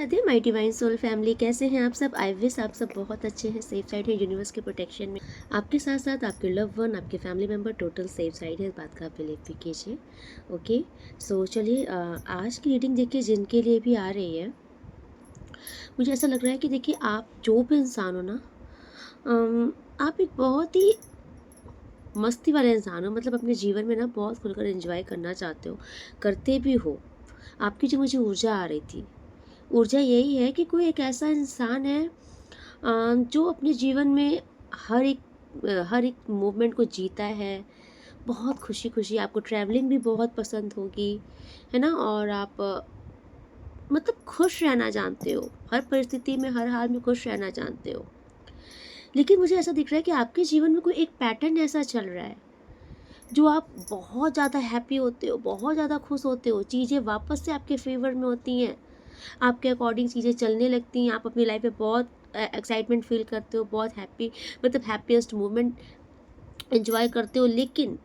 Radhe my divine soul family, कैसे हैं आप सब। आई विश आप सब बहुत अच्छे हैं, सेफ साइड है यूनिवर्स के प्रोटेक्शन में। आपके साथ साथ आपके लव वन, आपके family member total safe side है, इस बात का आप बिलीव भी कीजिए। ओके, सो चलिए आज की रीडिंग देखिए जिनके लिए भी आ रही है। मुझे ऐसा लग रहा है कि देखिए आप जो भी इंसान हो ना, आप एक बहुत ही मस्ती वाले इंसान हो। मतलब अपने जीवन में ना बहुत खुलकर एंजॉय करना चाहते हो, करते भी हो। आपकी जो मुझे ऊर्जा आ रही थी, ऊर्जा यही है कि कोई एक ऐसा इंसान है जो अपने जीवन में हर एक मूवमेंट को जीता है। बहुत खुशी खुशी आपको ट्रैवलिंग भी बहुत पसंद होगी, है ना। और आप मतलब खुश रहना जानते हो, हर परिस्थिति में हर हाल में खुश रहना जानते हो। लेकिन मुझे ऐसा दिख रहा है कि आपके जीवन में कोई एक पैटर्न ऐसा चल रहा है जो आप बहुत ज़्यादा हैप्पी होते हो, बहुत ज़्यादा खुश होते हो, चीज़ें वापस से आपके फेवर में होती हैं, आपके अकॉर्डिंग चीज़ें चलने लगती हैं, आप अपनी लाइफ में बहुत एक्साइटमेंट फील करते हो, बहुत हैप्पी, मतलब हैप्पीएस्ट मोमेंट एंजॉय करते हो। लेकिन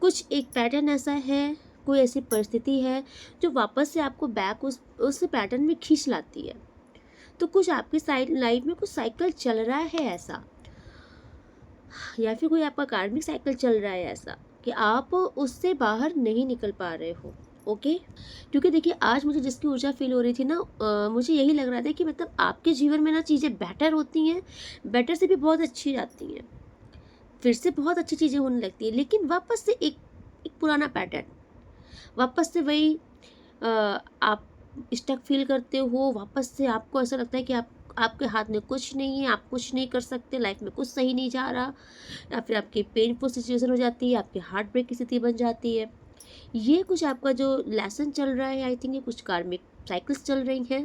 कुछ एक पैटर्न ऐसा है, कोई ऐसी परिस्थिति है जो वापस से आपको बैक उस पैटर्न में खींच लाती है। तो कुछ आपकी साइड लाइफ में कुछ साइकिल चल रहा है ऐसा, या फिर कोई आपका कार्मिक साइकिल चल रहा है ऐसा कि आप उससे बाहर नहीं निकल पा रहे हो। ओके, क्योंकि देखिए आज मुझे जिसकी ऊर्जा फील हो रही थी ना, मुझे यही लग रहा था कि मतलब आपके जीवन में ना चीज़ें बेटर होती हैं, बेटर से भी बहुत अच्छी जाती हैं, फिर से बहुत अच्छी चीज़ें होने लगती है। लेकिन वापस से एक एक पुराना पैटर्न, वापस से वही आप स्टक फील करते हो। वापस से आपको ऐसा लगता है कि आपके हाथ में कुछ नहीं है, आप कुछ नहीं कर सकते, लाइफ में कुछ सही नहीं जा रहा, या फिर आपकी पेनफुल सिचुएशन हो जाती है, आपकी हार्ट ब्रेक की स्थिति बन जाती है। ये कुछ आपका जो लेसन चल रहा है, आई थिंक ये कुछ कार्मिक साइकिल्स चल रही हैं।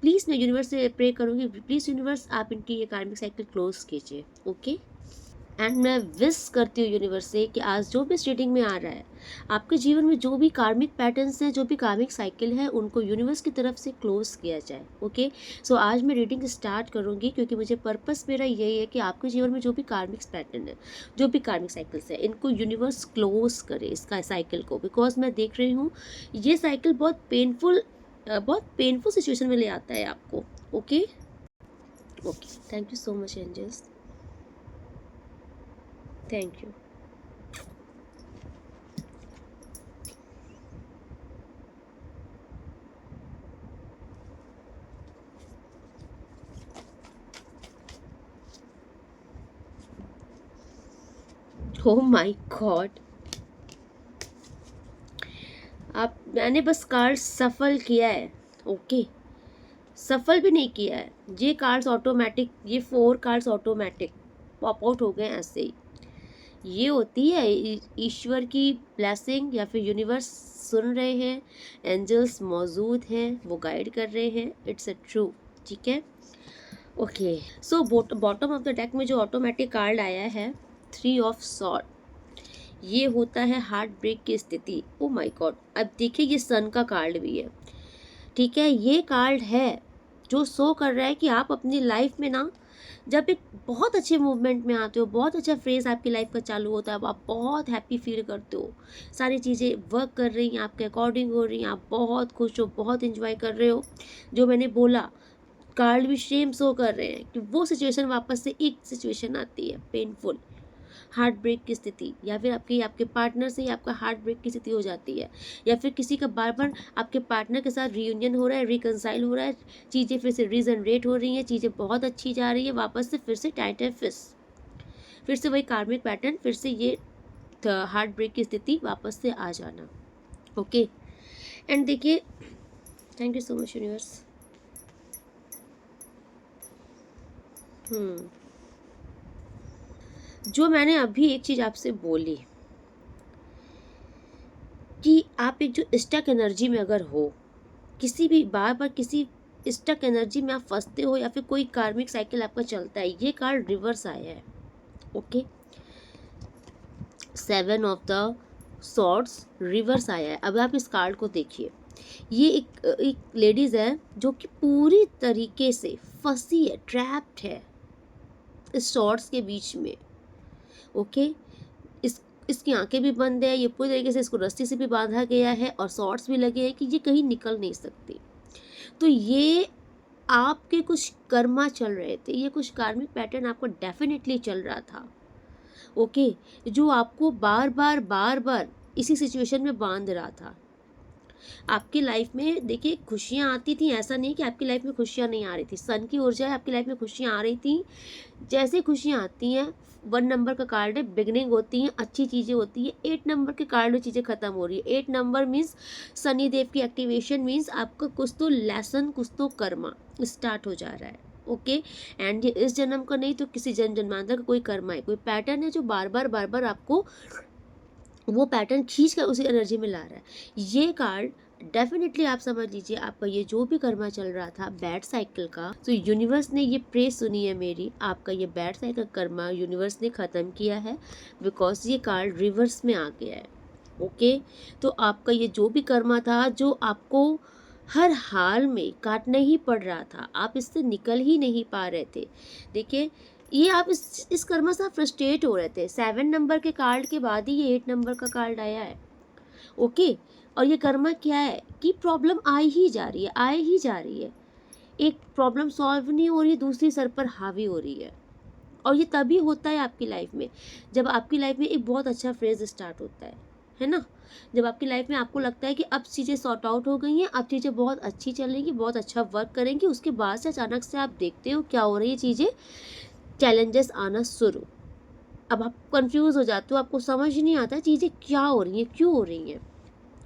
प्लीज़ मैं यूनिवर्स से प्रे करूँगी, प्लीज़ यूनिवर्स आप इनकी ये कार्मिक साइकिल क्लोज कीजिए। ओके, एंड मैं विश करती हूँ यूनिवर्स से कि आज जो भी इस रीडिंग में आ रहा है, आपके जीवन में जो भी कार्मिक पैटर्न्स हैं, जो भी कार्मिक साइकिल है, उनको यूनिवर्स की तरफ से क्लोज किया जाए। ओके, सो आज मैं रीडिंग स्टार्ट करूँगी, क्योंकि मुझे पर्पस मेरा यही है कि आपके जीवन में जो भी कार्मिक पैटर्न है, जो भी कार्मिक साइकिल्स है, इनको यूनिवर्स क्लोज करे, इसका साइकिल को। बिकॉज मैं देख रही हूँ ये साइकिल बहुत पेनफुल सिचुएशन में ले आता है आपको। Okay okay, thank you so much angels, thank you. Oh my god, मैंने बस कार्ड सफल किया है। ओके, सफल भी नहीं किया है, ये कार्ड्स ऑटोमेटिक, ये 4 कार्ड्स ऑटोमेटिक पॉप आउट हो गए ऐसे ही। ये होती है ईश्वर की ब्लेसिंग, या फिर यूनिवर्स सुन रहे हैं, एंजल्स मौजूद हैं, वो गाइड कर रहे हैं। इट्स अ ट्रू, ठीक है। Okay, so bottom of the deck में जो ऑटोमेटिक कार्ड आया है, 3 ऑफ सॉर्ड, ये होता है हार्ट ब्रेक की स्थिति। ओ माय गॉड, अब देखिए ये सन का कार्ड भी है, ठीक है। ये कार्ड है जो शो कर रहा है कि आप अपनी लाइफ में ना, जब एक बहुत अच्छे मूवमेंट में आते हो, बहुत अच्छा फेज आपकी लाइफ का चालू होता है, आप बहुत हैप्पी फील करते हो, सारी चीज़ें वर्क कर रही हैं, आपके अकॉर्डिंग हो रही हैं, आप बहुत खुश हो, बहुत इंजॉय कर रहे हो। जो मैंने बोला, कार्ड भी सेम शो कर रहे हैं कि वो सिचुएशन वापस से एक सिचुएशन आती है पेनफुल, हार्ट ब्रेक की स्थिति, या फिर आपके पार्टनर से ही आपका हार्ट ब्रेक की स्थिति हो जाती है, या फिर किसी का बार बार आपके पार्टनर के साथ रीयूनियन हो रहा है, रिकनसाइल हो रहा है, चीज़ें फिर से रीजनरेट हो रही हैं, चीज़ें बहुत अच्छी जा रही है, वापस से फिर से टाइट है फिस, फिर से वही कार्मिक पैटर्न, फिर से ये हार्ट ब्रेक की स्थिति वापस से आ जाना। ओके, एंड देखिए, thank you so much universe. जो मैंने अभी एक चीज़ आपसे बोली कि आप एक जो स्टक एनर्जी में अगर हो, किसी भी बार बार किसी स्टक एनर्जी में आप फंसते हो, या फिर कोई कार्मिक साइकिल आपका चलता है, ये कार्ड रिवर्स आया है। Okay, 7 of the swords reverse आया है। अब आप इस कार्ड को देखिए, ये एक लेडीज है जो कि पूरी तरीके से फंसी है, ट्रैप्ड है इस सॉर्ड्स के बीच में। ओके, इस इसकी आंखें भी बंद है, ये पूरी तरीके से इसको रस्सी से भी बांधा गया है, और सॉर्ड्स भी लगे हैं कि ये कहीं निकल नहीं सकती। तो ये आपके कुछ कर्मा चल रहे थे, ये कुछ कार्मिक पैटर्न आपको डेफिनेटली चल रहा था, ओके, जो आपको बार बार बार बार इसी सिचुएशन में बांध रहा था। आपकी लाइफ में देखिए खुशियाँ आती थी, ऐसा नहीं कि आपकी लाइफ में खुशियाँ नहीं आ रही थी, सन की ऊर्जा है, आपकी लाइफ में खुशियाँ आ रही थी। जैसे खुशियाँ आती हैं, 1 नंबर का कार्ड है, बिगनिंग होती हैं, अच्छी चीज़ें होती हैं। 8 नंबर के कार्ड में चीज़ें खत्म हो रही है। 8 नंबर मीन्स शनि देव की एक्टिवेशन, मीन्स आपका कुछ तो लेसन, कुछ तो कर्मा स्टार्ट हो जा रहा है, ओके। एंड ये इस जन्म का नहीं तो किसी जन्म जन्मांतर का कोई कर्मा है, कोई पैटर्न है जो बार बार आपको वो पैटर्न खींच कर उसी एनर्जी में ला रहा है। ये कार्ड डेफिनेटली आप समझ लीजिए, आपका ये जो भी कर्मा चल रहा था बैड साइकिल का, तो यूनिवर्स ने ये प्रे सुनी है मेरी, आपका ये बैड साइकिल कर्मा यूनिवर्स ने ख़त्म किया है, बिकॉज ये कार्ड रिवर्स में आ गया है, ओके। तो आपका ये जो भी कर्मा था, जो आपको हर हाल में काटना ही पड़ रहा था, आप इससे निकल ही नहीं पा रहे थे। देखिए ये आप इस कर्मा से आप फ्रस्ट्रेट हो रहे थे। 7 नंबर के कार्ड के बाद ही ये 8 नंबर का कार्ड आया है, ओके। और ये कर्मा क्या है कि प्रॉब्लम आई ही जा रही है, आए ही जा रही है, एक प्रॉब्लम सॉल्व नहीं हो रही, दूसरी सर पर हावी हो रही है। और ये तभी होता है आपकी लाइफ में जब आपकी लाइफ में एक बहुत अच्छा फेज स्टार्ट होता है ना। जब आपकी लाइफ में आपको लगता है कि अब चीज़ें सॉर्ट आउट हो गई हैं, अब चीज़ें बहुत अच्छी चलेंगी, बहुत अच्छा वर्क करेंगी, उसके बाद से अचानक से आप देखते हो क्या हो रही है चीज़ें, चैलेंजेस आना शुरू। अब आप कंफ्यूज हो जाते हो, आपको समझ नहीं आता चीज़ें क्या हो रही हैं, क्यों हो रही हैं,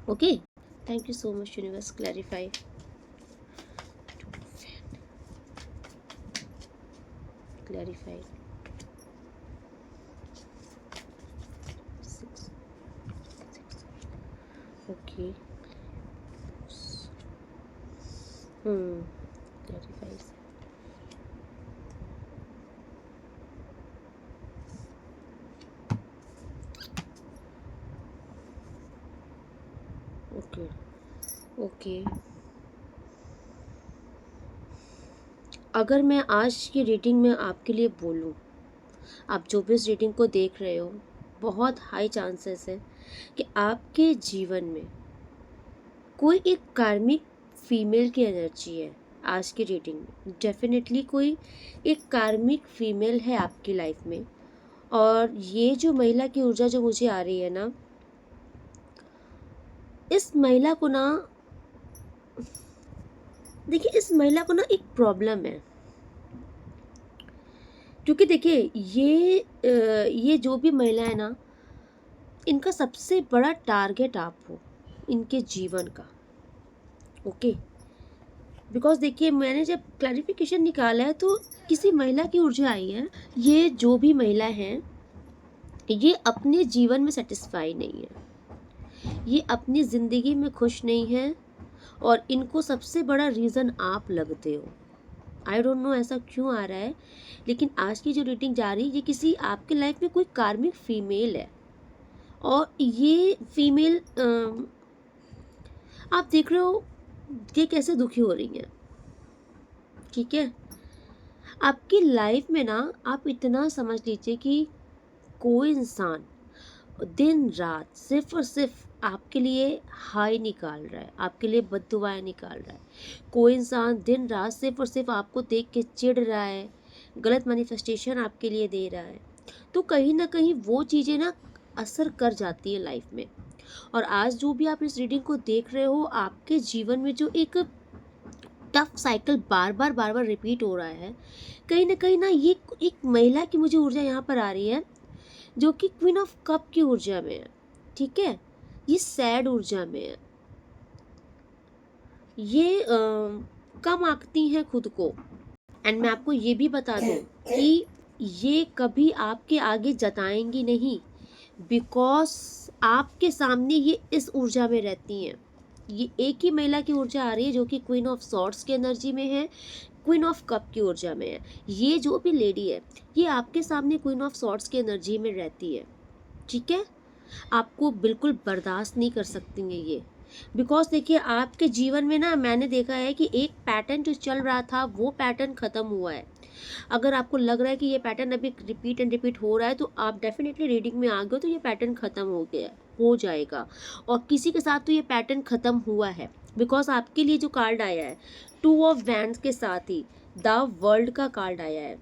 okay. Thank you so much universe, clarify, clarify. Okay, clarify. Okay okay, अगर मैं आज की रीडिंग में आपके लिए बोलूं, आप जो भी इस रीडिंग को देख रहे हो, बहुत हाई चांसेस है कि आपके जीवन में कोई एक कार्मिक फीमेल की एनर्जी है। आज की रीडिंग में डेफिनेटली कोई एक कार्मिक फीमेल है आपकी लाइफ में। और ये जो महिला की ऊर्जा जो मुझे आ रही है ना, इस महिला को ना, देखिए इस महिला को ना एक प्रॉब्लम है, क्योंकि देखिए ये जो भी महिला है ना, इनका सबसे बड़ा टारगेट आप हो इनके जीवन का, ओके। बिकॉज देखिए मैंने जब क्लैरिफिकेशन निकाला है तो किसी महिला की ऊर्जा आई है। ये जो भी महिला है, ये अपने जीवन में सेटिस्फाई नहीं है, ये अपनी ज़िंदगी में खुश नहीं है, और इनको सबसे बड़ा रीज़न आप लगते हो। आई डोंट नो ऐसा क्यों आ रहा है, लेकिन आज की जो रीडिंग जा रही है, ये किसी आपके लाइफ में कोई कार्मिक फीमेल है। और ये फीमेल आप देख रहे हो ये कैसे दुखी हो रही हैं, ठीक है। आपकी लाइफ में ना, आप इतना समझ लीजिए कि कोई इंसान दिन रात सिर्फ और सिर्फ आपके लिए हाई निकाल रहा है, आपके लिए बद्दुआएं निकाल रहा है। कोई इंसान दिन रात सिर्फ और सिर्फ आपको देख के चिढ़ रहा है, गलत मैनिफेस्टेशन आपके लिए दे रहा है। तो कहीं ना कहीं वो चीज़ें ना असर कर जाती है लाइफ में। और आज जो भी आप इस रीडिंग को देख रहे हो, आपके जीवन में जो एक टफ साइकिल बार बार रिपीट हो रहा है, कहीं ना ये एक महिला की मुझे ऊर्जा यहाँ पर आ रही है, जो कि क्वीन ऑफ कप की ऊर्जा में है, ठीक है। ये सैड ऊर्जा में है, ये कम आंकती हैं खुद को। एंड मैं आपको ये भी बता दूं कि ये कभी आपके आगे जताएंगी नहीं, बिकॉज आपके सामने ये इस ऊर्जा में रहती हैं। ये एक ही महिला की ऊर्जा आ रही है जो कि क्वीन ऑफ सॉर्ड्स की एनर्जी में है, क्वीन ऑफ कप की ऊर्जा में है। ये जो भी लेडी है, ये आपके सामने क्वीन ऑफ सॉर्ड्स की एनर्जी में रहती है, ठीक है। आपको बिल्कुल बर्दाश्त नहीं कर सकती हैं ये, बिकॉज देखिए आपके जीवन में ना, मैंने देखा है कि एक पैटर्न जो चल रहा था वो पैटर्न ख़त्म हुआ है। अगर आपको लग रहा है कि ये पैटर्न अभी रिपीट एंड रिपीट हो रहा है, तो आप डेफिनेटली रीडिंग में आ गए, तो ये पैटर्न ख़त्म हो गया, हो जाएगा। और किसी के साथ तो ये पैटर्न ख़त्म हुआ है, बिकॉज आपके लिए जो कार्ड आया है 2 ऑफ वैंड्स के साथ ही द वर्ल्ड का कार्ड आया है।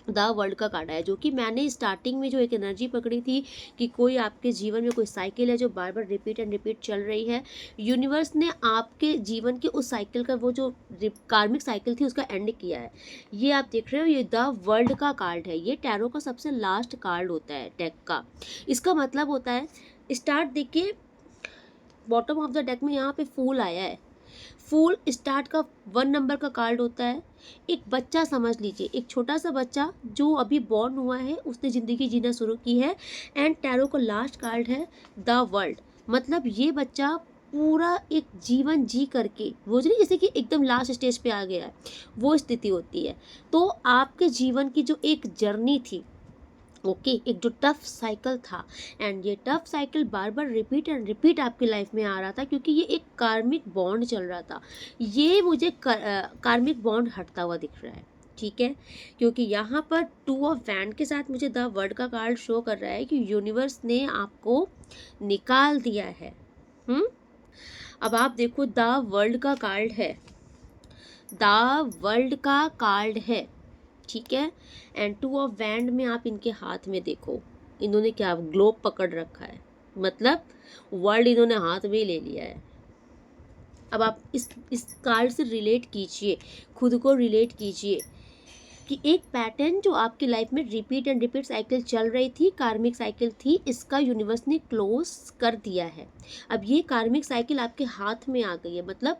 द वर्ल्ड का कार्ड आया, जो कि मैंने स्टार्टिंग में जो एक एनर्जी पकड़ी थी कि कोई आपके जीवन में कोई साइकिल है जो बार बार रिपीट एंड रिपीट चल रही है। यूनिवर्स ने आपके जीवन के उस साइकिल का, वो जो कार्मिक साइकिल थी, उसका एंड किया है। ये आप देख रहे हो, ये द वर्ल्ड का कार्ड है। ये टैरो का सबसे लास्ट कार्ड होता है डेक का। इसका मतलब होता है, स्टार्ट देखिए बॉटम ऑफ द डेक में यहाँ पे फूल आया है। फूल स्टार्ट का 1 नंबर का कार्ड होता है। एक बच्चा समझ लीजिए, एक छोटा सा बच्चा जो अभी बॉर्न हुआ है, उसने ज़िंदगी जीना शुरू की है। एंड टैरो का लास्ट कार्ड है द वर्ल्ड। मतलब ये बच्चा पूरा एक जीवन जी करके, वो जो नहीं जैसे कि एकदम लास्ट स्टेज पे आ गया है, वो स्थिति होती है। तो आपके जीवन की जो एक जर्नी थी, ओके, एक जो टफ साइकिल था, एंड ये tough cycle bar bar repeat and repeat आपकी लाइफ में आ रहा था, क्योंकि ये एक कार्मिक बॉन्ड चल रहा था। ये मुझे कार्मिक बॉन्ड हटता हुआ दिख रहा है, ठीक है, क्योंकि यहाँ पर 2 ऑफ वैंड के साथ मुझे द वर्ल्ड का कार्ड शो कर रहा है कि यूनिवर्स ने आपको निकाल दिया है। अब आप देखो, द वर्ल्ड का कार्ड है, द वर्ल्ड का कार्ड है, ठीक है। एंड 2 ऑफ वैंड में आप इनके हाथ में देखो, इन्होंने क्या ग्लोब पकड़ रखा है, मतलब वर्ल्ड इन्होंने हाथ में ही ले लिया है। अब आप इस कार्ड से रिलेट कीजिए, खुद को रिलेट कीजिए कि एक पैटर्न जो आपकी लाइफ में रिपीट एंड रिपीट साइकिल चल रही थी, कार्मिक साइकिल थी, इसका यूनिवर्स ने क्लोज कर दिया है। अब ये कार्मिक साइकिल आपके हाथ में आ गई है, मतलब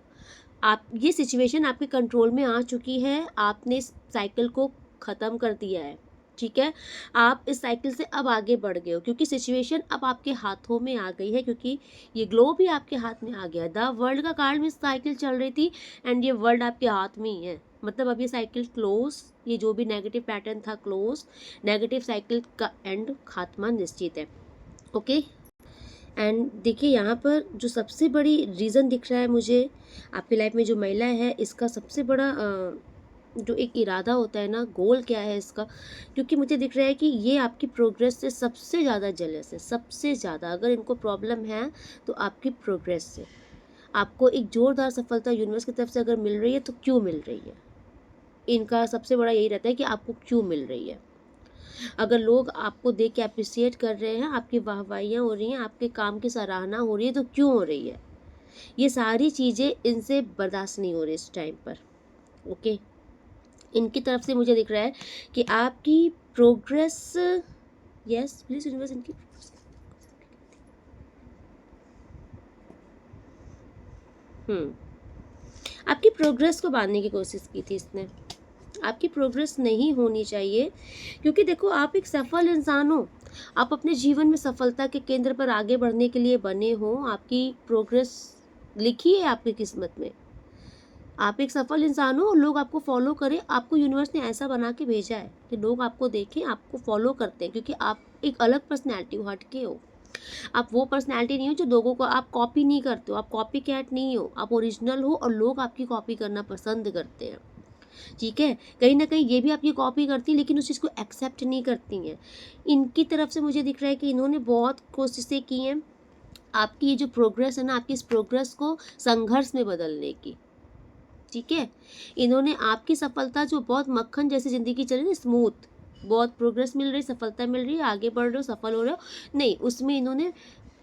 आप, ये सिचुएशन आपके कंट्रोल में आ चुकी है, आपने इस साइकिल को ख़त्म कर दिया है, ठीक है। आप इस साइकिल से अब आगे बढ़ गए हो, क्योंकि सिचुएशन अब आपके हाथों में आ गई है, क्योंकि ये ग्लोब भी आपके हाथ में आ गया। द वर्ल्ड का कार्ड में साइकिल चल रही थी, एंड ये वर्ल्ड आपके हाथ में ही है। मतलब अब ये साइकिल क्लोज, ये जो भी नेगेटिव पैटर्न था क्लोज, नेगेटिव साइकिल का एंड, खात्मा निश्चित है, ओके। एंड देखिए यहाँ पर जो सबसे बड़ी रीज़न दिख रहा है मुझे, आपकी लाइफ में जो महिला है, इसका सबसे बड़ा जो एक इरादा होता है ना, गोल क्या है इसका, क्योंकि मुझे दिख रहा है कि ये आपकी प्रोग्रेस से सबसे ज़्यादा जेलस है, सबसे ज़्यादा। अगर इनको प्रॉब्लम है तो आपकी प्रोग्रेस से। आपको एक ज़ोरदार सफलता यूनिवर्स की तरफ से अगर मिल रही है तो क्यों मिल रही है, इनका सबसे बड़ा यही रहता है कि आपको क्यों मिल रही है। अगर लोग आपको देख के अप्रिसिएट कर रहे हैं, आपकी वाहवाहियाँ हो रही हैं, आपके काम की सराहना हो रही है, तो क्यों हो रही है। ये सारी चीज़ें इनसे बर्दाश्त नहीं हो रही इस टाइम पर, ओके। इनकी तरफ से मुझे दिख रहा है कि आपकी प्रोग्रेस, यस प्लीज यूनिवर्स, इनकी आपकी प्रोग्रेस को बांधने की कोशिश की थी इसने। आपकी प्रोग्रेस नहीं होनी चाहिए, क्योंकि देखो आप एक सफल इंसान हो, आप अपने जीवन में सफलता के केंद्र पर आगे बढ़ने के लिए बने हो। आपकी प्रोग्रेस लिखी है आपकी किस्मत में, आप एक सफल इंसान हो और लोग आपको फॉलो करें। आपको यूनिवर्स ने ऐसा बना के भेजा है कि लोग आपको देखें, आपको फॉलो करते हैं, क्योंकि आप एक अलग पर्सनैलिटी हो, हटके हो। आप वो पर्सनैलिटी नहीं हो जो लोगों को, आप कॉपी नहीं करते हो, आप कॉपी कैट नहीं हो, आप ओरिजिनल हो, और लोग आपकी कॉपी करना पसंद करते हैं, ठीक है। कहीं ना कहीं ये भी आपकी कॉपी करती हैं, लेकिन उस चीज़ को एक्सेप्ट नहीं करती हैं। इनकी तरफ से मुझे दिख रहा है कि इन्होंने बहुत कोशिशें की हैं आपकी ये जो प्रोग्रेस है ना, आपकी इस प्रोग्रेस को संघर्ष में बदलने की, ठीक है। इन्होंने आपकी सफलता जो बहुत मक्खन जैसी ज़िंदगी चल रही है, स्मूथ, बहुत प्रोग्रेस मिल रही, सफलता मिल रही है, आगे बढ़ रहे हो, सफल हो रहे हो, नहीं, उसमें इन्होंने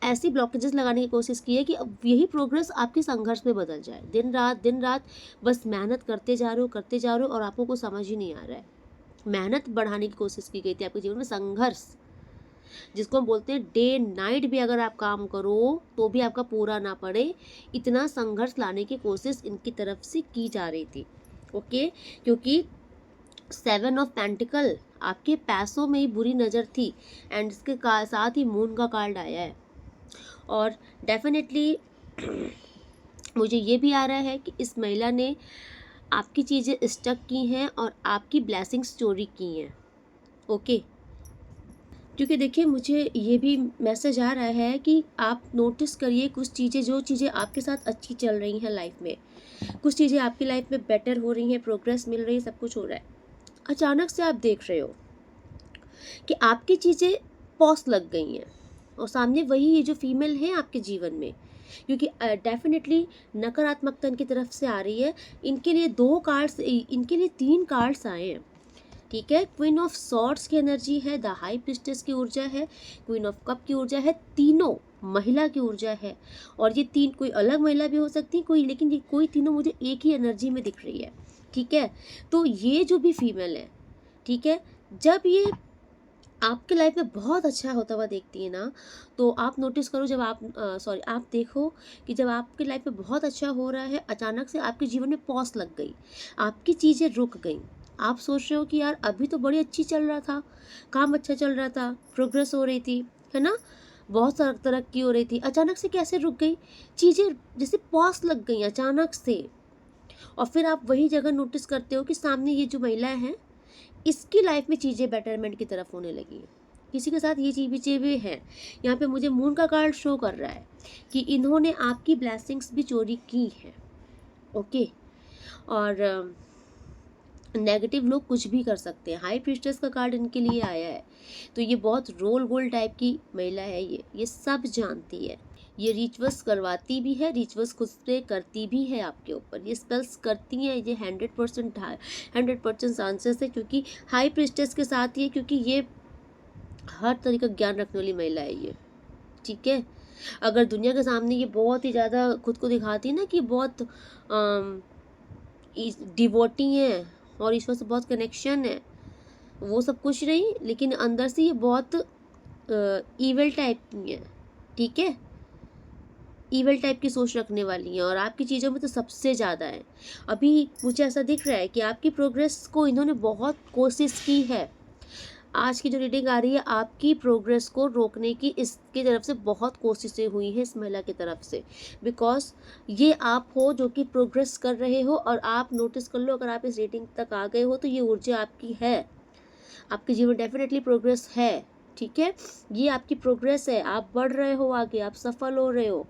ऐसी ब्लॉकेजेस लगाने की कोशिश की है कि अब यही प्रोग्रेस आपके संघर्ष में बदल जाए। दिन रात बस मेहनत करते जा रहे हो, करते जा रहे हो, और आपको कुछ समझ ही नहीं आ रहा है। मेहनत बढ़ाने की कोशिश की गई थी आपके जीवन में, संघर्ष जिसको हम बोलते हैं, डे नाइट भी अगर आप काम करो तो भी आपका पूरा ना पड़े, इतना संघर्ष लाने की कोशिश इनकी तरफ से की जा रही थी, ओके। क्योंकि 7 ऑफ पेंटिकल आपके पैसों में ही बुरी नज़र थी, एंड इसके साथ ही मून का कार्ड आया है। और डेफिनेटली मुझे ये भी आ रहा है कि इस महिला ने आपकी चीज़ें स्टक की हैं और आपकी ब्लेसिंग्स चोरी की हैं, ओके। क्योंकि देखिए मुझे ये भी मैसेज आ रहा है कि आप नोटिस करिए कुछ चीज़ें, जो चीज़ें आपके साथ अच्छी चल रही हैं लाइफ में, कुछ चीज़ें आपकी लाइफ में बेटर हो रही हैं, प्रोग्रेस मिल रही है, सब कुछ हो रहा है, अचानक से आप देख रहे हो कि आपकी चीज़ें पॉज लग गई हैं, और सामने वही ये जो फीमेल है आपके जीवन में, क्योंकि डेफिनेटली नकारात्मकता इनकी तरफ से आ रही है। इनके लिए 2 कार्ड्स, इनके लिए 3 कार्ड्स आए हैं, ठीक है। क्वीन ऑफ सॉर्ड्स की एनर्जी है, द हाई प्रिस्टेस की ऊर्जा है, क्वीन ऑफ कप की ऊर्जा है, तीनों महिला की ऊर्जा है। और ये 3 कोई अलग महिला भी हो सकती है कोई, लेकिन ये कोई तीनों मुझे एक ही एनर्जी में दिख रही है, ठीक है। तो ये जो भी फीमेल है, ठीक है, जब ये आपके लाइफ में बहुत अच्छा होता हुआ देखती है ना, तो आप नोटिस करो, जब आप आप देखो कि जब आपके लाइफ में बहुत अच्छा हो रहा है, अचानक से आपके जीवन में पॉज लग गई, आपकी चीज़ें रुक गई। आप सोच रहे हो कि यार अभी तो बड़ी अच्छी चल रहा था, काम अच्छा चल रहा था, प्रोग्रेस हो रही थी, है ना, बहुत सारा तरक्की हो रही थी, अचानक से कैसे रुक गई चीज़ें, जैसे पॉज लग गई अचानक से। और फिर आप वही जगह नोटिस करते हो कि सामने ये जो महिला है, इसकी लाइफ में चीज़ें बेटरमेंट की तरफ होने लगी है। किसी के साथ ये चीज़ें भी हैं। यहाँ पे मुझे मून का कार्ड शो कर रहा है कि इन्होंने आपकी ब्लेसिंग्स भी चोरी की है, ओके। और नेगेटिव लोग कुछ भी कर सकते हैं। हाई प्रीस्टेस का कार्ड इनके लिए आया है, तो ये बहुत रोल गोल टाइप की महिला है, ये सब जानती है। ये रिचुअल्स करवाती भी है, रिचुअल्स खुद से करती भी है आपके ऊपर, ये स्पेल्स करती हैं, ये 100% चांसेस है, क्योंकि हाई प्रीस्टेस के साथ ही है, क्योंकि ये हर तरह का ज्ञान रखने वाली महिला है ये, ठीक है। अगर दुनिया के सामने ये बहुत ही ज़्यादा खुद को दिखाती है ना कि बहुत डिवोटी हैं और ईश्वर से बहुत कनेक्शन है, वो सब कुछ नहीं, लेकिन अंदर से ये बहुत ईवल टाइप की है, ठीक है। ईवल टाइप की सोच रखने वाली हैं, और आपकी चीज़ों में तो सबसे ज़्यादा है। अभी मुझे ऐसा दिख रहा है कि आपकी प्रोग्रेस को इन्होंने बहुत कोशिश की है। आज की जो रीडिंग आ रही है, आपकी प्रोग्रेस को रोकने की इसकी तरफ से बहुत कोशिशें हुई हैं इस महिला की तरफ से, बिकॉज ये आप हो जो कि प्रोग्रेस कर रहे हो। और आप नोटिस कर लो, अगर आप इस रीडिंग तक आ गए हो तो ये ऊर्जा आपकी है, आपके जीवन डेफिनेटली प्रोग्रेस है, ठीक है। ये आपकी प्रोग्रेस है, आप बढ़ रहे हो आगे, आप सफल हो रहे हो,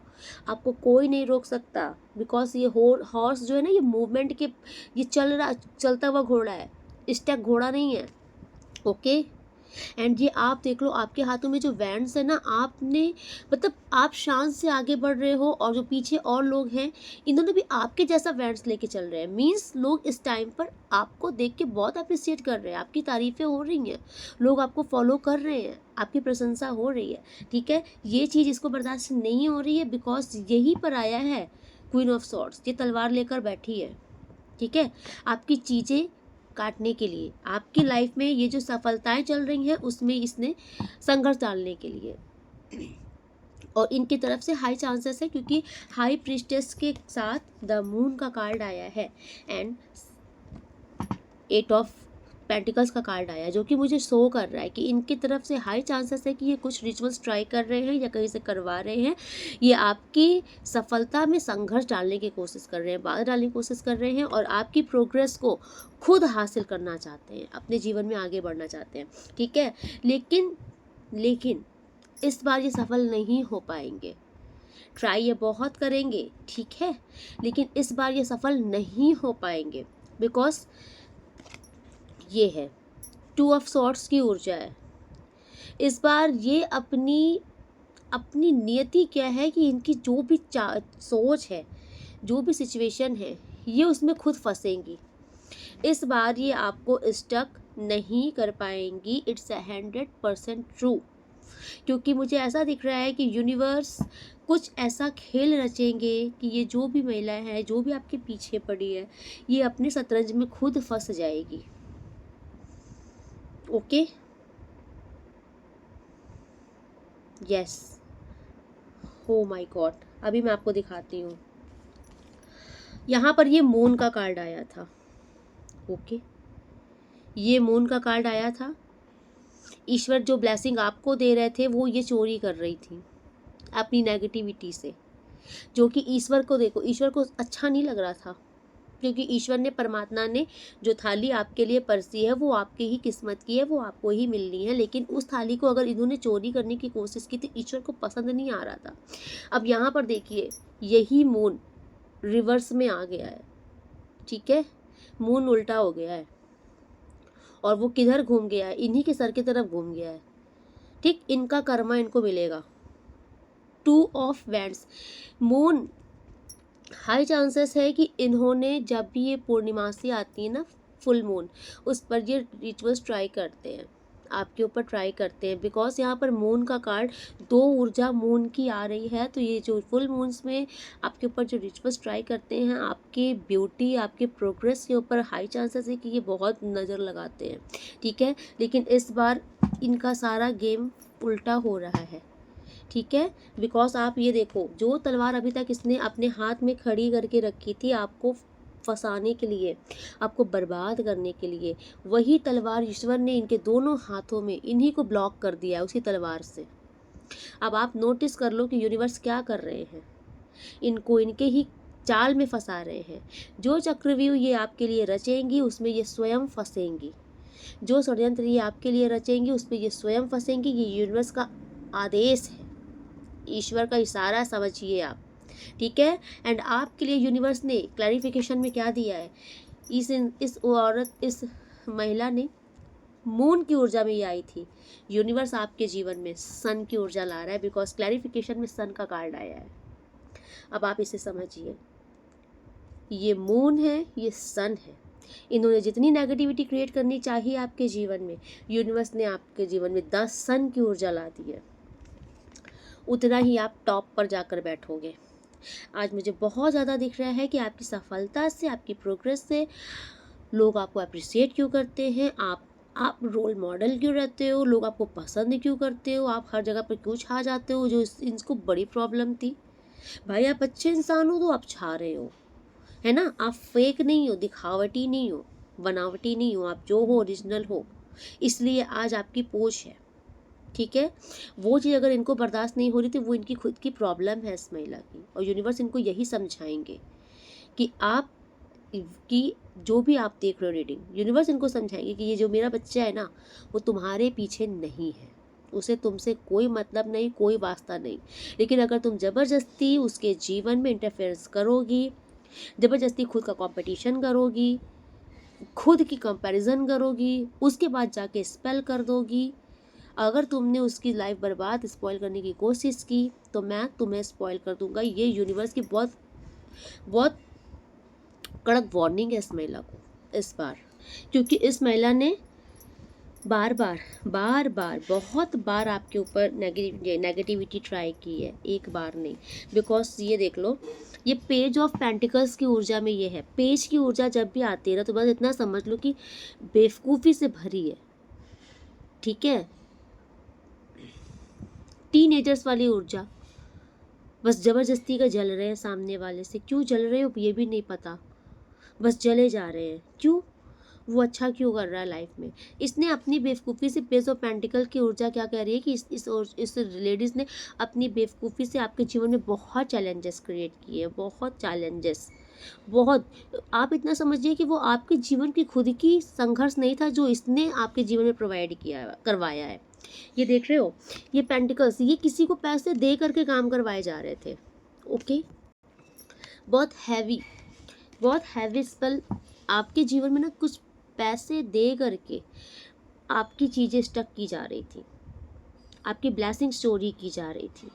आपको कोई नहीं रोक सकता। बिकॉज ये हॉर्स जो है ना, ये मूवमेंट के, ये चलता हुआ घोड़ा है, स्टेक घोड़ा नहीं है, ओके। एंड ये आप देख लो, आपके हाथों में जो वैंड्स है ना, आपने मतलब आप शान से आगे बढ़ रहे हो, और जो पीछे और लोग हैं इन्होंने भी आपके जैसा वैंड्स लेके चल रहे हैं। मींस लोग इस टाइम पर आपको देख के बहुत अप्रिशिएट कर रहे हैं, आपकी तारीफ़ें हो रही हैं, लोग आपको फॉलो कर रहे हैं, आपकी प्रशंसा हो रही है, ठीक है। ये चीज़ इसको बर्दाश्त नहीं हो रही है, बिकॉज यहीं पर आया है क्वीन ऑफ सॉर्ड्स, ये तलवार लेकर बैठी है, ठीक है, आपकी चीज़ें काटने के लिए। आपकी लाइफ में ये जो सफलताएं चल रही हैं उसमें इसने संघर्ष डालने के लिए, और इनकी तरफ से हाई चांसेस है, क्योंकि हाई प्रीस्टेस के साथ द मून का कार्ड आया है एंड 8 ऑफ पेंटिकल्स का कार्ड आया, जो कि मुझे शो कर रहा है कि इनकी तरफ से हाई चांसेस है कि ये कुछ रिचुअल्स ट्राई कर रहे हैं या कहीं से करवा रहे हैं। ये आपकी सफलता में संघर्ष डालने की कोशिश कर रहे हैं, बाधा डालने की कोशिश कर रहे हैं, और आपकी प्रोग्रेस को खुद हासिल करना चाहते हैं, अपने जीवन में आगे बढ़ना चाहते हैं, ठीक है। लेकिन इस बार ये सफल नहीं हो पाएंगे। ट्राई ये बहुत करेंगे, ठीक है, लेकिन इस बार ये सफल नहीं हो पाएंगे, बिकॉज ये है 2 ऑफ सॉर्ड्स की ऊर्जा है। इस बार ये अपनी नियति क्या है कि इनकी जो भी सोच है, जो भी सिचुएशन है, ये उसमें खुद फंसेंगी। इस बार ये आपको स्टक नहीं कर पाएंगी, इट्स 100% ट्रू। क्योंकि मुझे ऐसा दिख रहा है कि यूनिवर्स कुछ ऐसा खेल रचेंगे कि ये जो भी महिला है, जो भी आपके पीछे पड़ी है, ये अपने शतरंज में खुद फंस जाएगी, ओके। यस, हो माय गॉड, अभी मैं आपको दिखाती हूँ। यहाँ पर ये मून का कार्ड आया था, ओके, ये मून का कार्ड आया था। ईश्वर जो ब्लेसिंग आपको दे रहे थे वो ये चोरी कर रही थी अपनी नेगेटिविटी से, जो कि ईश्वर को देखो, ईश्वर को अच्छा नहीं लग रहा था, क्योंकि ईश्वर ने, परमात्मा ने जो थाली आपके लिए परसी है वो आपकी ही किस्मत की है, वो आपको ही मिलनी है। लेकिन उस थाली को अगर इन्होंने चोरी करने की कोशिश की तो ईश्वर को पसंद नहीं आ रहा था। अब यहाँ पर देखिए, यही मून रिवर्स में आ गया है, ठीक है, मून उल्टा हो गया है, और वो किधर घूम गया है, इन्हीं के सर की तरफ घूम गया है, ठीक। इनका कर्मा इनको मिलेगा, two of wands, moon high chances है कि इन्होंने जब भी ये पूर्णिमासी आती है ना, फुल मून, उस पर ये रिचुअल्स ट्राई करते हैं, आपके ऊपर ट्राई करते हैं। बिकॉज यहाँ पर मून का कार्ड, दो ऊर्जा मून की आ रही है, तो ये जो फुल मून्स में आपके ऊपर जो रिचुअल्स ट्राई करते हैं, आपके ब्यूटी, आपके प्रोग्रेस के ऊपर हाई चांसेस है कि ये बहुत नज़र लगाते हैं, ठीक है। लेकिन इस बार इनका सारा गेम उल्टा हो रहा है, ठीक है। बिकॉज आप ये देखो, जो तलवार अभी तक इसने अपने हाथ में खड़ी करके रखी थी आपको फंसाने के लिए, आपको बर्बाद करने के लिए, वही तलवार ईश्वर ने इनके दोनों हाथों में इन्हीं को ब्लॉक कर दिया है उसी तलवार से। अब आप नोटिस कर लो कि यूनिवर्स क्या कर रहे हैं, इनको इनके ही चाल में फंसा रहे हैं। जो चक्रव्यूह ये आपके लिए रचेंगी उसमें ये स्वयं फंसेंगी, जो षड्यंत्र ये आपके लिए रचेंगी उसमें ये स्वयं फंसेंगी। ये यूनिवर्स का आदेश है, ईश्वर का इशारा समझिए आप, ठीक है। एंड आपके लिए यूनिवर्स ने क्लैरिफिकेशन में क्या दिया है, इस महिला ने मून की ऊर्जा में ये आई थी, यूनिवर्स आपके जीवन में सन की ऊर्जा ला रहा है, बिकॉज क्लैरिफिकेशन में सन का कार्ड आया है। अब आप इसे समझिए, ये मून है, ये सन है, इन्होंने जितनी नेगेटिविटी क्रिएट करनी चाहिए आपके जीवन में, यूनिवर्स ने आपके जीवन में 10 सन की ऊर्जा ला दी है, उतना ही आप टॉप पर जाकर बैठोगे। आज मुझे बहुत ज़्यादा दिख रहा है कि आपकी सफलता से, आपकी प्रोग्रेस से लोग आपको अप्रिशिएट क्यों करते हैं, आप रोल मॉडल क्यों रहते हो, लोग आपको पसंद क्यों करते हो, आप हर जगह पर क्यों छा जाते हो, जो इनको बड़ी प्रॉब्लम थी। भाई आप अच्छे इंसान हो तो आप छा रहे हो, है ना। आप फेक नहीं हो, दिखावटी नहीं हो, बनावटी नहीं हो, आप जो हो ओरिजिनल हो, इसलिए आज आपकी पोच है, ठीक है। वो चीज़ अगर इनको बर्दाश्त नहीं हो रही तो वो इनकी खुद की प्रॉब्लम है इस महिला की, और यूनिवर्स इनको यही समझाएंगे कि आप कि जो भी आप देख रहे हो रीडिंग, यूनिवर्स इनको समझाएंगे कि ये जो मेरा बच्चा है ना, वो तुम्हारे पीछे नहीं है, उसे तुमसे कोई मतलब नहीं, कोई वास्ता नहीं। लेकिन अगर तुम ज़बरदस्ती उसके जीवन में इंटरफेरेंस करोगी, ज़बरदस्ती खुद का कंपटीशन करोगी, खुद की कंपैरिजन करोगी, उसके बाद जाके स्पेल कर दोगी, अगर तुमने उसकी लाइफ बर्बाद स्पॉइल करने की कोशिश की तो मैं तुम्हें स्पॉइल कर दूंगा। ये यूनिवर्स की बहुत बहुत कड़क वार्निंग है इस महिला को इस बार, क्योंकि इस महिला ने बार बार बहुत बार आपके ऊपर नेगेटिविटी ट्राई की है, एक बार नहीं। बिकॉज ये देख लो, ये पेज ऑफ पेंटिकल्स की ऊर्जा में ये है, पेज की ऊर्जा जब भी आती है ना, तो बस इतना समझ लो कि बेवकूफ़ी से भरी है, ठीक है। टीनेजर्स वाली ऊर्जा, बस ज़बरदस्ती का जल रहे हैं सामने वाले से, क्यों जल रहे हो ये भी नहीं पता, बस जले जा रहे हैं। क्यों? वो अच्छा क्यों कर रहा है लाइफ में। इसने अपनी बेवकूफ़ी से, पेज ऑफ पेंटिकल की ऊर्जा क्या कह रही है कि इस लेडीज़ ने अपनी बेवकूफ़ी से आपके जीवन में बहुत चैलेंजेस क्रिएट किए हैं, बहुत चैलेंजेस, बहुत। आप इतना समझिए कि वो आपके जीवन की खुद की संघर्ष नहीं था जो इसने आपके जीवन में प्रोवाइड किया, करवाया है। ये देख रहे हो, ये पेंटिकल्स, ये किसी को पैसे दे करके काम करवाए जा रहे थे, ओके। बहुत हैवी स्पेल आपके जीवन में ना, कुछ पैसे दे करके आपकी चीज़ें स्टक की जा रही थी, आपकी ब्लेसिंग स्टोरी की जा रही थी,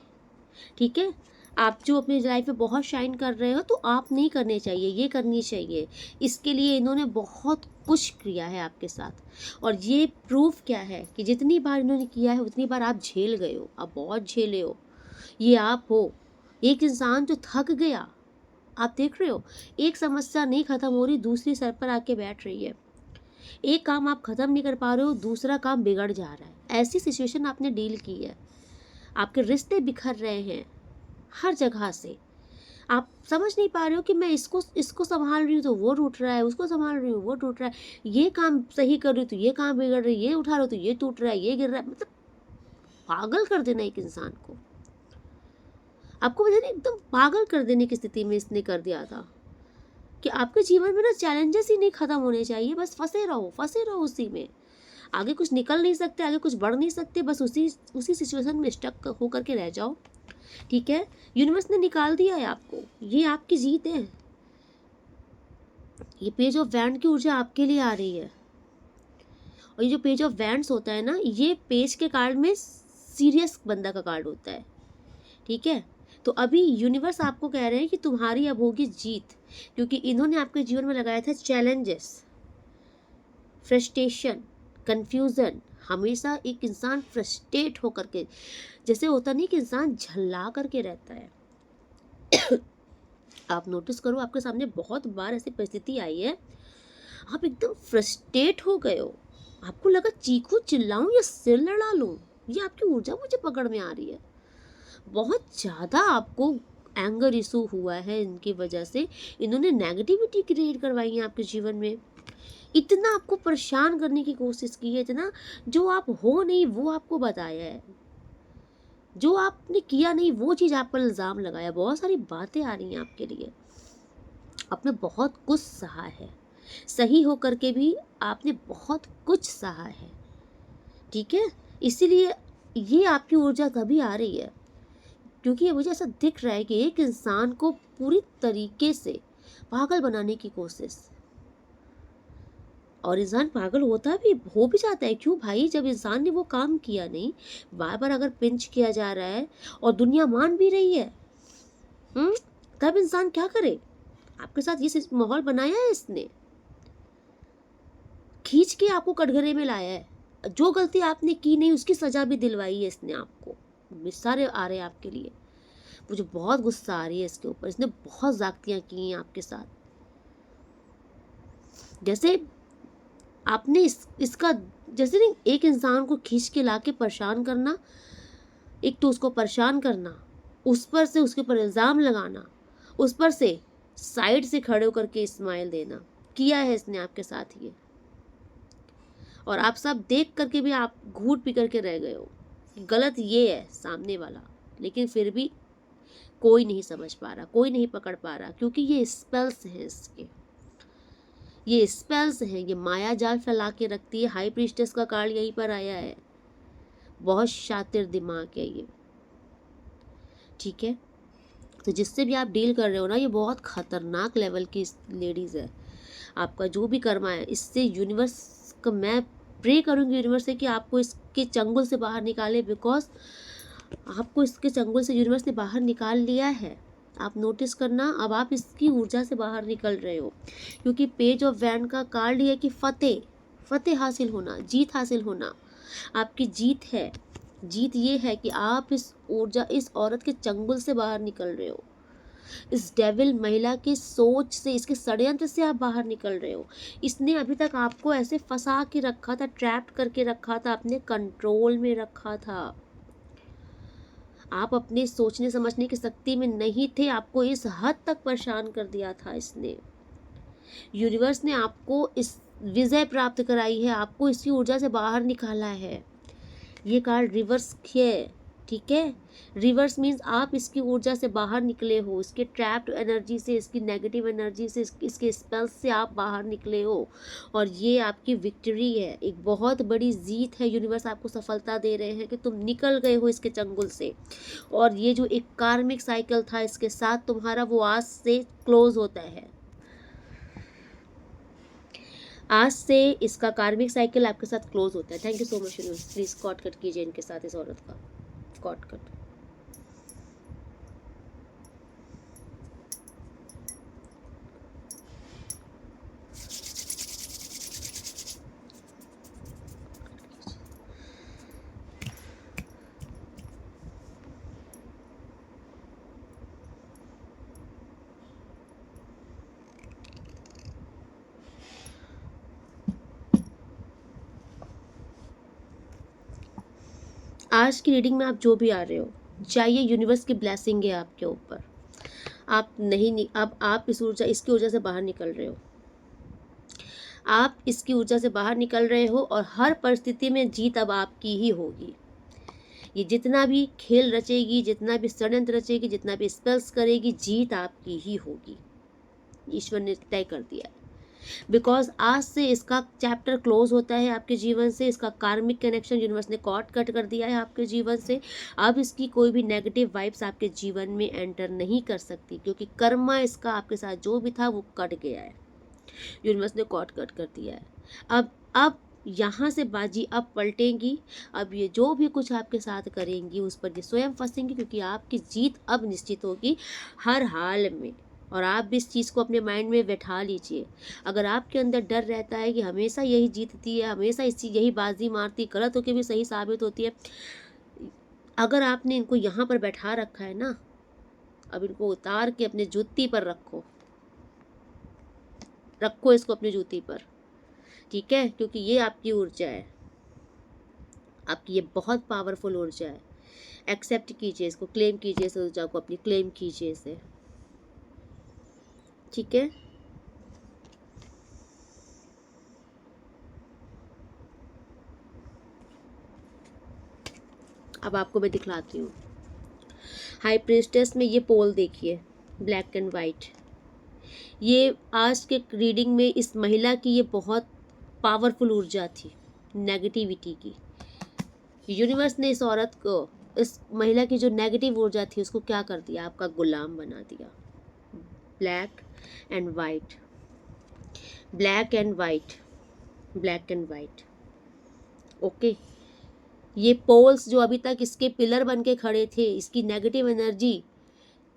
ठीक है। आप जो अपनी लाइफ में बहुत शाइन कर रहे हो तो आप नहीं करने चाहिए, ये करनी चाहिए। इसके लिए इन्होंने बहुत कुछ किया है आपके साथ, और ये प्रूफ क्या है कि जितनी बार इन्होंने किया है उतनी बार आप झेल गए हो, आप बहुत झेले हो। ये आप हो एक इंसान जो थक गया। आप देख रहे हो, एक समस्या नहीं ख़त्म हो रही, दूसरी सर पर आके बैठ रही है। एक काम आप ख़त्म नहीं कर पा रहे हो, दूसरा काम बिगड़ जा रहा है। ऐसी सिचुएशन आपने डील की है, आपके रिश्ते बिखर रहे हैं हर जगह से। आप समझ नहीं पा रहे हो कि मैं इसको संभाल रही हूँ तो वो टूट रहा है, उसको संभाल रही हूँ वो टूट रहा है, ये काम सही कर रही हूँ तो ये काम बिगड़ रही है, ये उठा रहा हूँ तो ये टूट रहा है, ये गिर रहा है। मतलब पागल कर देना एक इंसान को, आपको पता नहीं, एकदम पागल कर देने की स्थिति में इसने कर दिया था कि आपके जीवन में ना चैलेंजेस ही नहीं ख़त्म होने चाहिए, बस फंसे रहो उसी में। आगे कुछ निकल नहीं सकते, आगे कुछ बढ़ नहीं सकते, बस उसी सिचुएशन में स्टक होकर के रह जाओ, ठीक है। यूनिवर्स ने निकाल दिया है आपको, ये आपकी जीत है। ये पेज ऑफ वैंड की ऊर्जा आपके लिए आ रही है, और ये जो पेज ऑफ वैंड्स होता है ना, ये पेज के कार्ड में सीरियस बंदा का कार्ड होता है, ठीक है। तो अभी यूनिवर्स आपको कह रहे हैं कि तुम्हारी अब होगी जीत, क्योंकि इन्होंने आपके जीवन में लगाया था चैलेंजेस, फ्रस्ट्रेशन, कंफ्यूजन। हमेशा एक इंसान फ्रस्ट्रेट होकर के, जैसे होता नहीं कि इंसान झल्ला करके रहता है। आप नोटिस करो, आपके सामने बहुत बार ऐसी परिस्थिति आई है, आप एकदम फ्रस्ट्रेट हो गए हो, आपको लगा चीखूं चिल्लाऊं या सिर लड़ा लूं, ये आपकी ऊर्जा मुझे पकड़ में आ रही है। बहुत ज़्यादा आपको एंगर इशू हुआ है, इनकी वजह से इन्होंने नेगेटिविटी क्रिएट करवाई है आपके जीवन में। इतना आपको परेशान करने की कोशिश की है, इतना जो आप हो नहीं वो आपको बताया है, जो आपने किया नहीं वो चीज़ आप पर इल्ज़ाम लगाया। बहुत सारी बातें आ रही हैं आपके लिए, आपने बहुत कुछ सहा है, सही होकर के भी आपने बहुत कुछ सहा है, ठीक है। इसीलिए ये आपकी ऊर्जा तभी आ रही है क्योंकि मुझे ऐसा दिख रहा है कि एक इंसान को पूरी तरीके से पागल बनाने की कोशिश, और इंसान पागल होता भी हो भी जाता है। क्यों भाई, जब इंसान ने वो काम किया नहीं, बार बार अगर पिंच किया जा रहा है और दुनिया मान भी रही है, तब इंसान क्या करे। आपके साथ ये माहौल बनाया है इसने, खींच के आपको कटघरे में लाया है, जो गलती आपने की नहीं उसकी सजा भी दिलवाई है इसने आपको। सारे आ रहे हैं आपके लिए, मुझे बहुत गुस्सा आ रही है इसके ऊपर, इसने बहुत जागतियां की हैं आपके साथ। जैसे आपने इसका जैसे नहीं, एक इंसान को खींच के लाके परेशान करना, एक तो उसको परेशान करना, उस पर से उसके ऊपर इल्ज़ाम लगाना, उस पर से साइड से खड़े होकर के स्माइल देना, किया है इसने आपके साथ ये। और आप सब देख करके भी आप घूट पी करके रह गए हो, गलत ये है सामने वाला, लेकिन फिर भी कोई नहीं समझ पा रहा, कोई नहीं पकड़ पा रहा, क्योंकि ये स्पेल्स हैं इसके, ये स्पेल्स हैं, ये माया जाल फैला के रखती है। हाई प्रीस्टेस का कार्ड यहीं पर आया है, बहुत शातिर दिमाग है ये, ठीक है। तो जिससे भी आप डील कर रहे हो ना, ये बहुत खतरनाक लेवल की लेडीज़ है। आपका जो भी कर्मा है, इससे यूनिवर्स का मैं प्रे करूँगी यूनिवर्स से कि आपको इसके चंगुल से बाहर निकाले, बिकॉज आपको इसके चंगुल से यूनिवर्स ने बाहर निकाल लिया है। आप नोटिस करना, अब आप इसकी ऊर्जा से बाहर निकल रहे हो, क्योंकि पेज ऑफ वैंड का कार्ड है कि फतेह हासिल होना, जीत हासिल होना, आपकी जीत है। जीत ये है कि आप इस ऊर्जा, इस औरत के चंगुल से बाहर निकल रहे हो, इस डेविल महिला की सोच से, इसके षड्यंत्र से आप बाहर निकल रहे हो। इसने अभी तक आपको ऐसे फंसा के रखा था, ट्रैप करके रखा था, अपने कंट्रोल में रखा था। आप अपने सोचने समझने की शक्ति में नहीं थे, आपको इस हद तक परेशान कर दिया था इसने। यूनिवर्स ने आपको इस विजय प्राप्त कराई है, आपको इसकी ऊर्जा से बाहर निकाला है। ये कार्ड रिवर्स है, ठीक है। रिवर्स मीन्स आप इसकी ऊर्जा से बाहर निकले हो, इसके ट्रैप्ड एनर्जी से, इसकी नेगेटिव एनर्जी से, इसके स्पेल्स से आप बाहर निकले हो, और ये आपकी विक्ट्री है, एक बहुत बड़ी जीत है। यूनिवर्स आपको सफलता दे रहे हैं कि तुम निकल गए हो इसके चंगुल से, और ये जो एक कार्मिक साइकिल था इसके साथ तुम्हारा, वो आज से क्लोज होता है। आज से इसका कार्मिक साइकिल आपके साथ क्लोज होता है। Thank you so much universe, please cord cut कीजिए इनके साथ, इस औरत का कॉट कट। आज की रीडिंग में आप जो भी आ रहे हो, चाहिए यूनिवर्स की ब्लेसिंग है आपके ऊपर। आप नहीं, अब आप इस ऊर्जा, इसकी ऊर्जा से बाहर निकल रहे हो, आप इसकी ऊर्जा से बाहर निकल रहे हो, और हर परिस्थिति में जीत अब आपकी ही होगी। ये जितना भी खेल रचेगी, जितना भी षड्यंत्र रचेगी, जितना भी स्पेल्स करेगी, जीत आपकी ही होगी, ईश्वर ने तय कर दिया है। बिकॉज आज से इसका चैप्टर क्लोज होता है आपके जीवन से, इसका कार्मिक कनेक्शन यूनिवर्स ने कॉट कट कर दिया है आपके जीवन से। अब इसकी कोई भी नेगेटिव वाइब्स आपके जीवन में एंटर नहीं कर सकती, क्योंकि कर्मा इसका आपके साथ जो भी था वो कट गया है, यूनिवर्स ने कॉट कट कर दिया है। अब यहाँ से बाजी अब पलटेंगी। अब ये जो भी कुछ आपके साथ करेंगी उस पर ये स्वयं फंसेंगी, क्योंकि आपकी जीत अब निश्चित होगी हर हाल में। और आप भी इस चीज़ को अपने माइंड में बैठा लीजिए। अगर आपके अंदर डर रहता है कि हमेशा यही जीतती है, हमेशा इसी यही बाजी मारती, गलत होकर भी सही साबित होती है, अगर आपने इनको यहाँ पर बैठा रखा है ना, अब इनको उतार के अपने जूती पर रखो, रखो इसको अपनी जूती पर, ठीक है? क्योंकि ये आपकी ऊर्जा है, आपकी ये बहुत पावरफुल ऊर्जा है। एक्सेप्ट कीजिए इसको, क्लेम कीजिए इस ऊर्जा को अपनी, क्लेम कीजिए इसे, ठीक है? अब आपको मैं दिखलाती हूँ। हाई प्रीस्टेस में ये पोल देखिए, ब्लैक एंड वाइट। ये आज के रीडिंग में इस महिला की ये बहुत पावरफुल ऊर्जा थी, नेगेटिविटी की। यूनिवर्स ने इस औरत को, इस महिला की जो नेगेटिव ऊर्जा थी उसको क्या कर दिया, आपका गुलाम बना दिया। Black and white, black and white, black and white, okay. ये पोल्स जो अभी तक इसके पिलर बन के खड़े थे, इसकी नेगेटिव एनर्जी,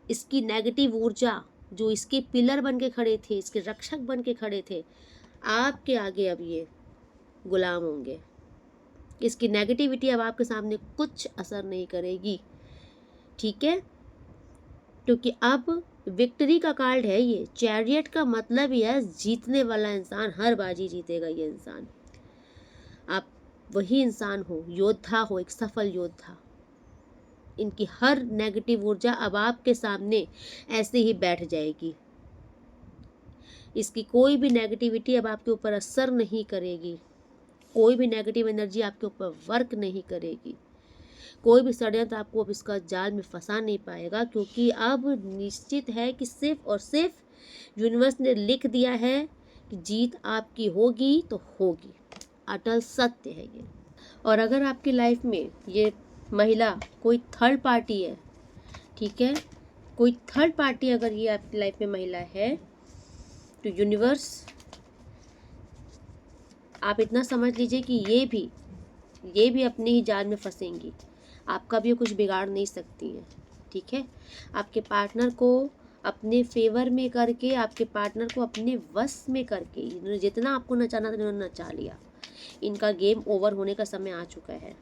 इसकी नेगेटिव ऊर्जा जो इसके पिलर बन के खड़े थे, इसके रक्षक बन के खड़े थे, आपके आगे अब ये गुलाम होंगे। इसकी नेगेटिविटी अब आपके सामने कुछ असर नहीं करेगी, ठीक है? क्योंकि अब विक्ट्री का कार्ड है ये। चैरियट का मतलब ही है जीतने वाला इंसान, हर बाजी जीतेगा ये इंसान। आप वही इंसान हो, योद्धा हो, एक सफल योद्धा। इनकी हर नेगेटिव ऊर्जा अब आपके सामने ऐसे ही बैठ जाएगी। इसकी कोई भी नेगेटिविटी अब आपके ऊपर असर नहीं करेगी, कोई भी नेगेटिव एनर्जी आपके ऊपर वर्क नहीं करेगी, कोई भी षड्यंत्र आपको अब इसका जाल में फंसा नहीं पाएगा, क्योंकि अब निश्चित है कि सिर्फ और सिर्फ यूनिवर्स ने लिख दिया है कि जीत आपकी होगी तो होगी। अटल सत्य है ये। और अगर आपकी लाइफ में ये महिला कोई थर्ड पार्टी है, ठीक है, कोई थर्ड पार्टी अगर ये आपकी लाइफ में महिला है, तो यूनिवर्स, आप इतना समझ लीजिए कि ये भी अपने ही जाल में फंसेंगी, आपका भी कुछ बिगाड़ नहीं सकती हैं, ठीक है? आपके पार्टनर को अपने फेवर में करके, आपके पार्टनर को अपने वश में करके, इन्होंने जितना आपको नचाना था इन्होंने नचा लिया। इनका गेम ओवर होने का समय आ चुका है।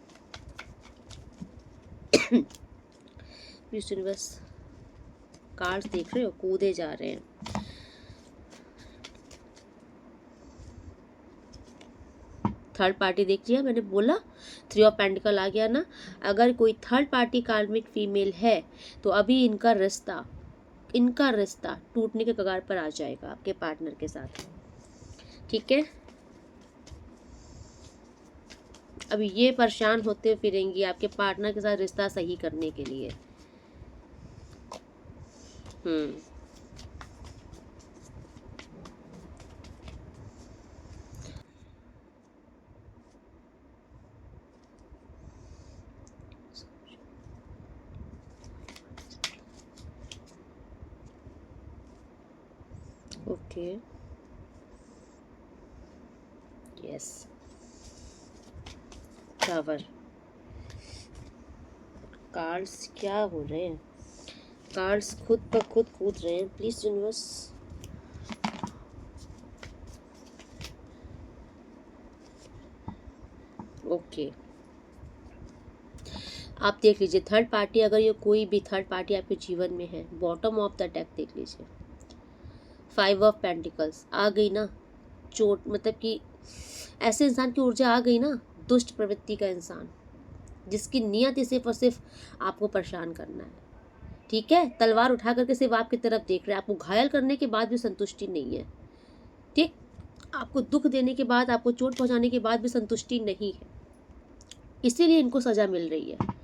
प्लीज यूनिवर्स, कार्ड्स देख रहे हो, कूदे जा रहे हैं। थर्ड पार्टी देख लिया, मैंने बोला 3 ऑफ पेंटिकल आ गया ना। अगर कोई थर्ड पार्टी कार्मिक फीमेल है तो अभी इनका रिश्ता टूटने के कगार पर आ जाएगा आपके पार्टनर के साथ, ठीक है? अभी ये परेशान होते फिरेंगी आपके पार्टनर के साथ रिश्ता सही करने के लिए। Okay, yes, tower. कार्ड्स क्या हो रहे हैं, कार्ड्स खुद पर खुद कूद रहे हैं। प्लीज यूनिवर्स, ओके, आप देख लीजिए थर्ड पार्टी, अगर ये कोई भी थर्ड पार्टी आपके जीवन में है, बॉटम ऑफ द डेक देख लीजिए, 5 ऑफ पेंटिकल्स आ गई ना। चोट, मतलब कि ऐसे इंसान की ऊर्जा आ गई ना, दुष्ट प्रवृत्ति का इंसान, जिसकी नियत सिर्फ और सिर्फ आपको परेशान करना है, ठीक है? तलवार उठा करके सिर्फ आपकी तरफ देख रहे हैं, आपको घायल करने के बाद भी संतुष्टि नहीं है, ठीक? आपको दुख देने के बाद, आपको चोट पहुंचाने के बाद भी संतुष्टि नहीं है, इसीलिए इनको सजा मिल रही है।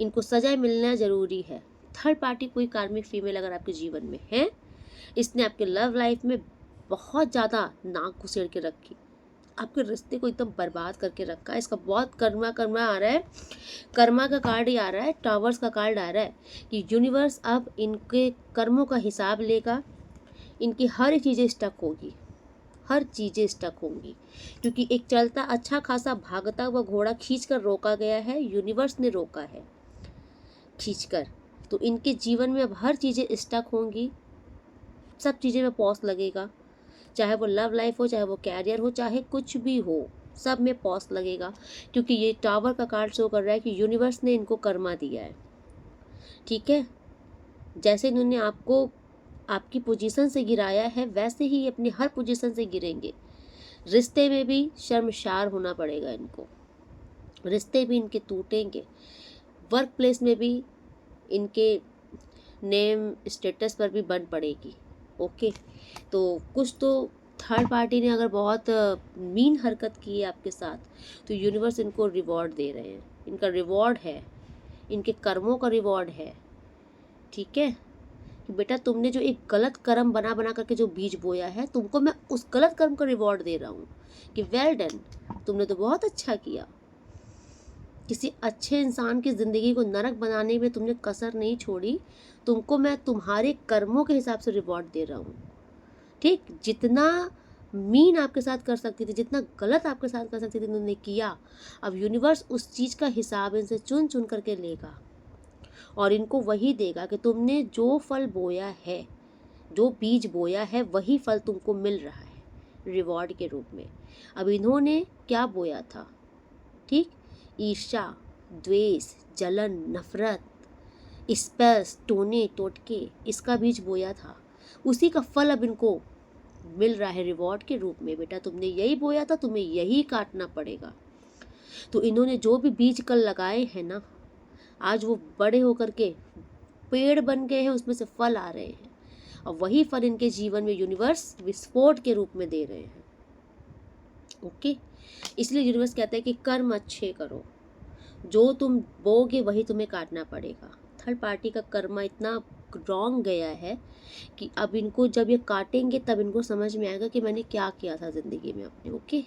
इनको सजा मिलना जरूरी है। थर्ड पार्टी कोई कार्मिक फीमेल अगर आपके जीवन में है, इसने आपके लव लाइफ में बहुत ज़्यादा नाक घुसेड़ के रखी, आपके रिश्ते को एकदम बर्बाद करके रखा। इसका बहुत कर्मा आ रहा है, कर्मा का कार्ड ही आ रहा है, टावर्स का कार्ड आ रहा है कि यूनिवर्स अब इनके कर्मों का हिसाब लेगा, इनकी हर एक चीज़ें स्टक होगी, हर चीज़ें स्टक होंगी, क्योंकि एक चलता अच्छा खासा भागता हुआ घोड़ा खींच कर रोका गया है, यूनिवर्स ने रोका है खींच कर। तो इनके जीवन में अब हर चीज़ें स्टक होंगी, सब चीज़ें में पॉज लगेगा, चाहे वो लव लाइफ हो, चाहे वो कैरियर हो, चाहे कुछ भी हो, सब में पॉज लगेगा, क्योंकि ये टावर का कार्ड शो कर रहा है कि यूनिवर्स ने इनको कर्मा दिया है। ठीक है, जैसे इन्होंने आपको आपकी पोजीशन से गिराया है, वैसे ही अपनी हर पोजीशन से गिरेंगे। रिश्ते में भी शर्मसार होना पड़ेगा इनको, रिश्ते भी इनके टूटेंगे, वर्क प्लेस में भी इनके नेम स्टेटस पर भी बन पड़ेगी। ओके, तो कुछ तो थर्ड पार्टी ने अगर बहुत मीन हरकत की है आपके साथ, तो यूनिवर्स इनको रिवॉर्ड दे रहे हैं, इनका रिवॉर्ड है, इनके कर्मों का रिवॉर्ड है। ठीक है, कि बेटा तुमने जो एक गलत कर्म बना बना करके जो बीज बोया है, तुमको मैं उस गलत कर्म का रिवॉर्ड दे रहा हूँ कि वेल डन, तुमने तो बहुत अच्छा किया। किसी अच्छे इंसान की ज़िंदगी को नरक बनाने में तुमने कसर नहीं छोड़ी, तुमको मैं तुम्हारे कर्मों के हिसाब से रिवॉर्ड दे रहा हूँ। ठीक, जितना मीन आपके साथ कर सकती थी, जितना गलत आपके साथ कर सकती थी, तुमने किया। अब यूनिवर्स उस चीज़ का हिसाब इनसे चुन चुन करके लेगा और इनको वही देगा कि तुमने जो फल बोया है, जो बीज बोया है, वही फल तुमको मिल रहा है रिवॉर्ड के रूप में। अब इन्होंने क्या बोया था? ठीक, ईर्ष्या, द्वेष, जलन, नफरत, स्पेस, टोने टोटके, इसका बीज बोया था, उसी का फल अब इनको मिल रहा है रिवॉर्ड के रूप में। बेटा तुमने यही बोया था, तुम्हें यही काटना पड़ेगा। तो इन्होंने जो भी बीज कल लगाए हैं ना, आज वो बड़े होकर के पेड़ बन गए हैं, उसमें से फल आ रहे हैं, और वही फल इनके जीवन में यूनिवर्स विस्फोट के रूप में दे रहे हैं। ओके, इसलिए यूनिवर्स कहता है कि कर्म अच्छे करो, जो तुम बोगे वही तुम्हें काटना पड़ेगा। थर्ड पार्टी का कर्म इतना रॉन्ग गया है कि अब इनको जब ये काटेंगे तब इनको समझ में आएगा कि मैंने क्या किया था ज़िंदगी में अपने। Okay,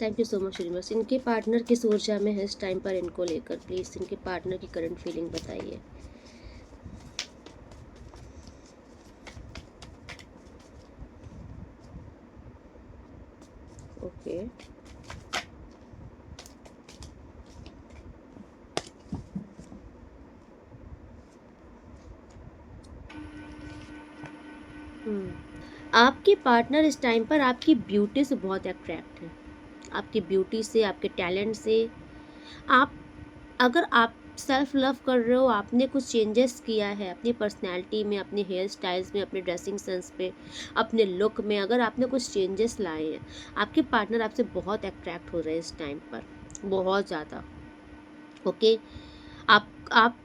thank you so much universe. इनके पार्टनर किस ऊर्जा में है इस टाइम पर इनको लेकर, प्लीज़ इनके पार्टनर की करंट फीलिंग बताइए। ओके, आपके पार्टनर इस टाइम पर आपकी ब्यूटी से बहुत अट्रैक्ट है, आपकी ब्यूटी से, आपके टैलेंट से। आप अगर आप सेल्फ लव कर रहे हो, आपने कुछ चेंजेस किया है अपनी पर्सनैलिटी में, अपने हेयर स्टाइल्स में, अपने ड्रेसिंग सेंस पे, अपने लुक में, अगर आपने कुछ चेंजेस लाए हैं, आपके पार्टनर आपसे बहुत अट्रैक्ट हो रहे हैं इस टाइम पर, बहुत ज़्यादा। ओके, आप आप